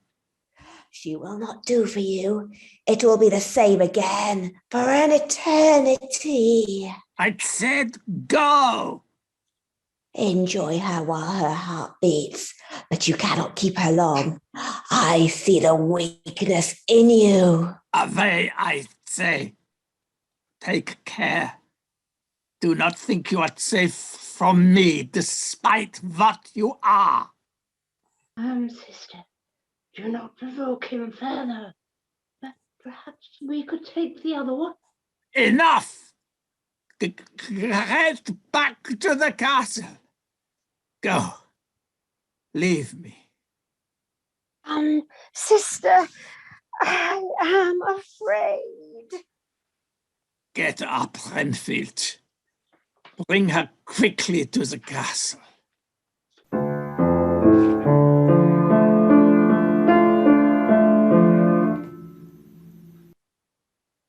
She will not do for you. It will be the same again for an eternity. I said go! Enjoy her while her heart beats, but you cannot keep her long. I see the weakness in you. Away, I say. Take care. Do not think you are safe from me, despite what you are. Sister, do not provoke him further. But perhaps we could take the other one. Enough! Get back to the castle. Go. Leave me. Sister, I am afraid. Get up, Renfield. Bring her quickly to the castle.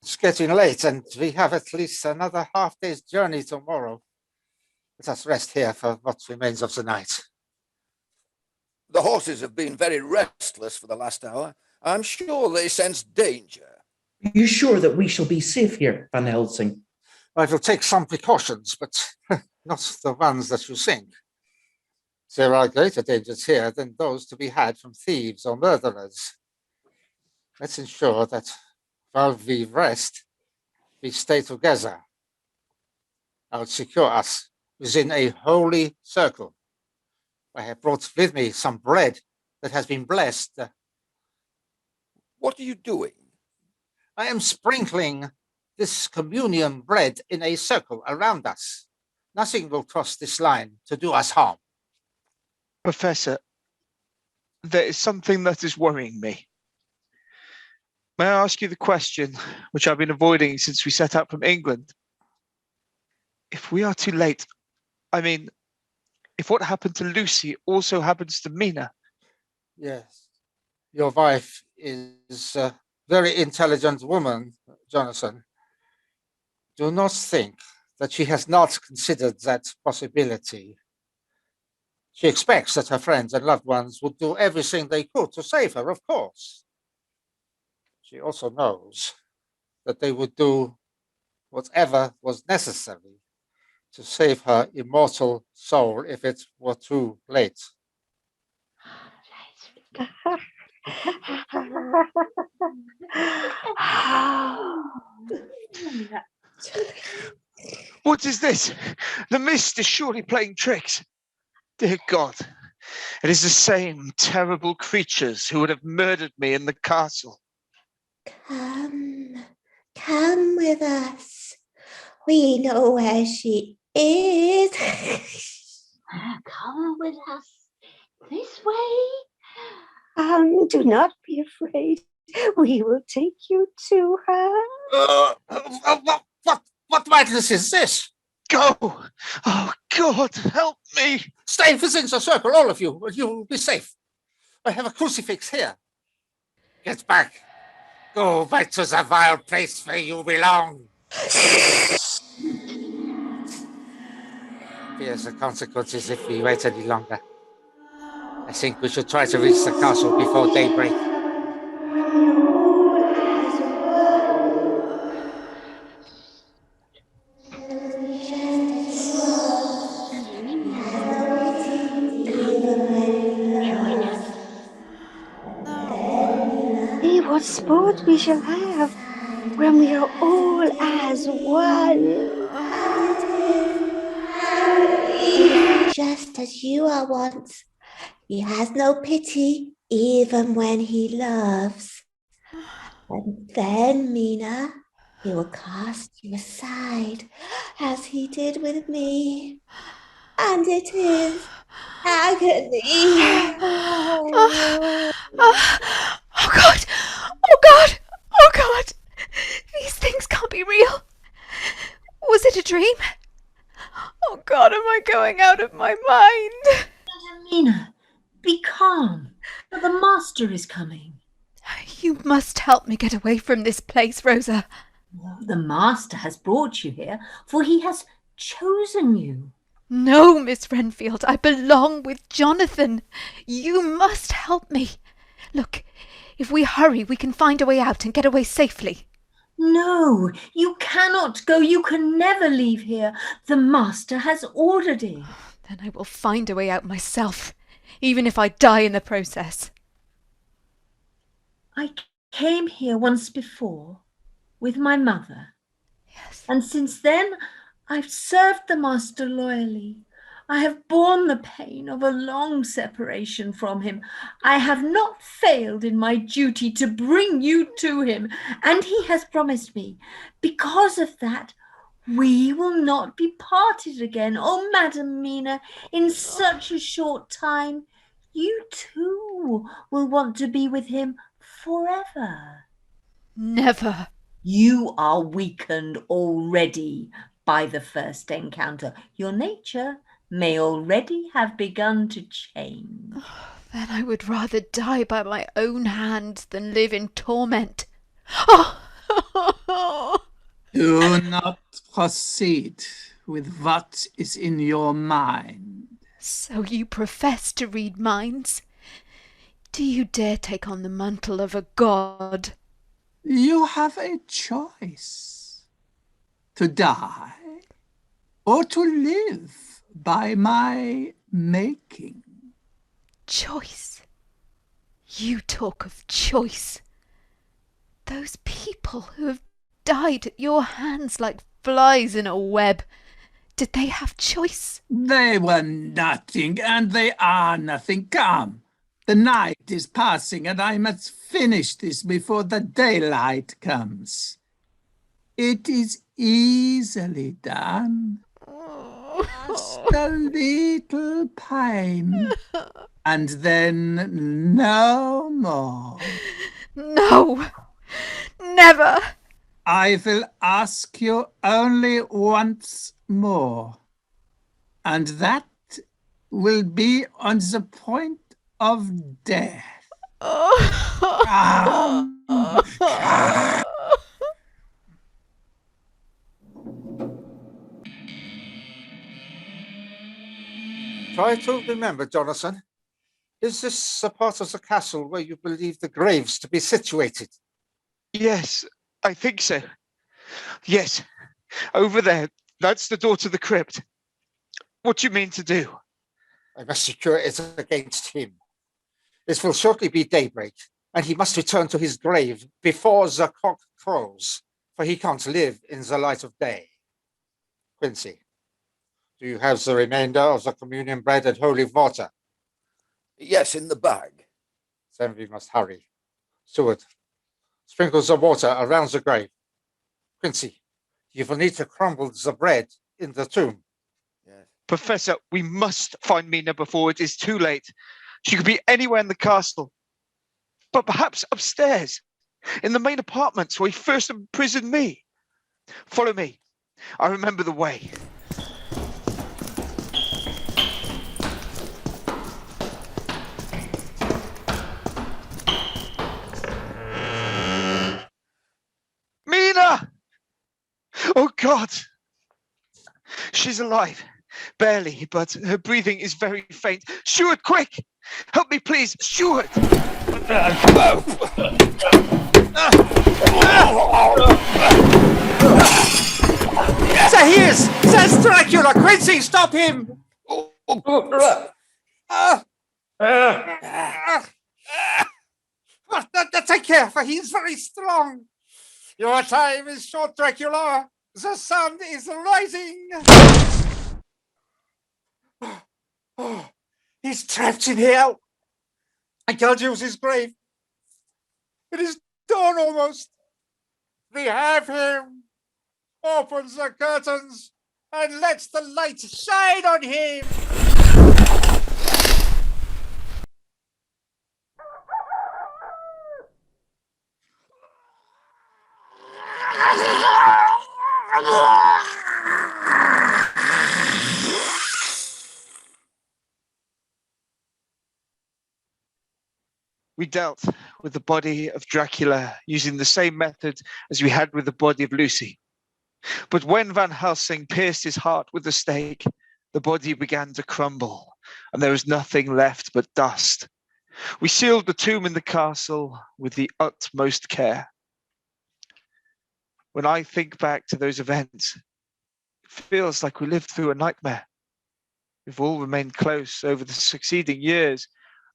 It's getting late, and we have at least another half-day's journey tomorrow. Let us rest here for what remains of the night. The horses have been very restless for the last hour. I'm sure they sense danger. Are you sure that we shall be safe here, Van Helsing? I will take some precautions, but not the ones that you think. There are greater dangers here than those to be had from thieves or murderers. Let's ensure that while we rest, we stay together. I will secure us within a holy circle. I have brought with me some bread that has been blessed. What are you doing? I am sprinkling this communion bread in a circle around us. Nothing will cross this line to do us harm. Professor, there is something that is worrying me. May I ask you the question which I've been avoiding since we set out from England? If we are too late, I mean, if what happened to Lucy also happens to Mina. Yes, your wife is a very intelligent woman, Jonathan. Do not think that she has not considered that possibility. She expects that her friends and loved ones would do everything they could to save her, of course. She also knows that they would do whatever was necessary to save her immortal soul if it were too late. What is this? The mist is surely playing tricks. Dear God, it is the same terrible creatures who would have murdered me in the castle. Come with us. We know where she is. Come with us this way. Do not be afraid. We will take you to her. What madness is this? Go! Oh God, help me! Stay within the circle, all of you. You'll be safe. I have a crucifix here. Get back. Go back to the vile place where you belong. Here's the consequences if we wait any longer. I think we should try to reach the castle before daybreak. See what sport we shall have when we are all as one. Just as you are once. He has no pity, even when he loves. And then, Mina, he will cast you aside, as he did with me. And it is agony. Oh God! Oh God! Oh God! These things can't be real. Was it a dream? Oh God, am I going out of my mind? Mina, be calm. The master is coming. You must help me get away from this place, Rosa. The master has brought you here, for he has chosen you. No, Miss Renfield, I belong with Jonathan. You must help me. Look, if we hurry, we can find a way out and get away safely. No, you cannot go. You can never leave here. The master has ordered it. Then I will find a way out myself, even if I die in the process. I came here once before with my mother. Yes. And since then, I've served the master loyally. I have borne the pain of a long separation from him. I have not failed in my duty to bring you to him, and he has promised me, because of that, we will not be parted again. Oh, Madam Mina, in such a short time, you too will want to be with him forever. Never. You are weakened already by the first encounter. Your nature may already have begun to change. Then I would rather die by my own hand than live in torment. Oh! Do not proceed with what is in your mind. So you profess to read minds? Do you dare take on the mantle of a god? You have a choice: to die or to live by my making. Choice? You talk of choice. Those people who have died at your hands like flies in a web, did they have choice? They were nothing, and they are nothing. Come, the night is passing, and I must finish this before the daylight comes. It is easily done. Just a little pain, and then no more. No, never. I will ask you only once more, and that will be on the point of death. Try to remember, Jonathan. Is this the part of the castle where you believe the graves to be situated? Yes, I think so. Yes, over there. That's the door to the crypt. What do you mean to do? I must secure it against him. It will shortly be daybreak, and he must return to his grave before the cock crows, for he can't live in the light of day. Quincy, do you have the remainder of the communion bread and holy water? Yes, in the bag. Then we must hurry. Steward, sprinkle the water around the grave. Quincy, you will need to crumble the bread in the tomb. Yes. Professor, we must find Mina before it is too late. She could be anywhere in the castle, but perhaps upstairs, in the main apartments where he first imprisoned me. Follow me. I remember the way. God! She's alive. Barely, but her breathing is very faint. Steward, quick! Help me, please, Steward! Sir, he is! There's Dracula! Quincy, stop him! Take care, for he is very strong. Your time is short, Dracula. The sun is rising. He's trapped in hell. I can't use his grave. It is dawn almost. We have him. Opens the curtains and lets the light shine on him. We dealt with the body of Dracula using the same method as we had with the body of Lucy. But when Van Helsing pierced his heart with the stake, the body began to crumble, and there was nothing left but dust. We sealed the tomb in the castle with the utmost care. When I think back to those events, it feels like we lived through a nightmare. We've all remained close over the succeeding years,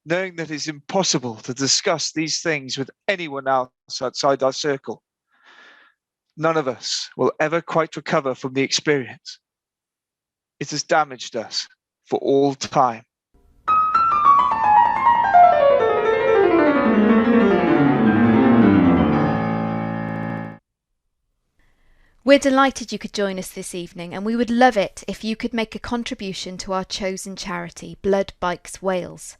knowing that it's impossible to discuss these things with anyone else outside our circle. None of us will ever quite recover from the experience. It has damaged us for all time. We're delighted you could join us this evening, and we would love it if you could make a contribution to our chosen charity, Blood Bikes Wales.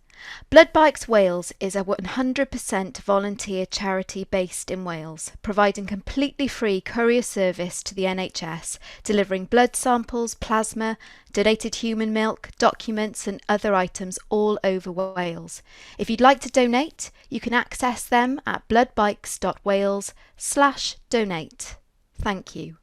Blood Bikes Wales is a 100% volunteer charity based in Wales, providing completely free courier service to the NHS, delivering blood samples, plasma, donated human milk, documents and other items all over Wales. If you'd like to donate, you can access them at bloodbikes.wales/donate. Thank you.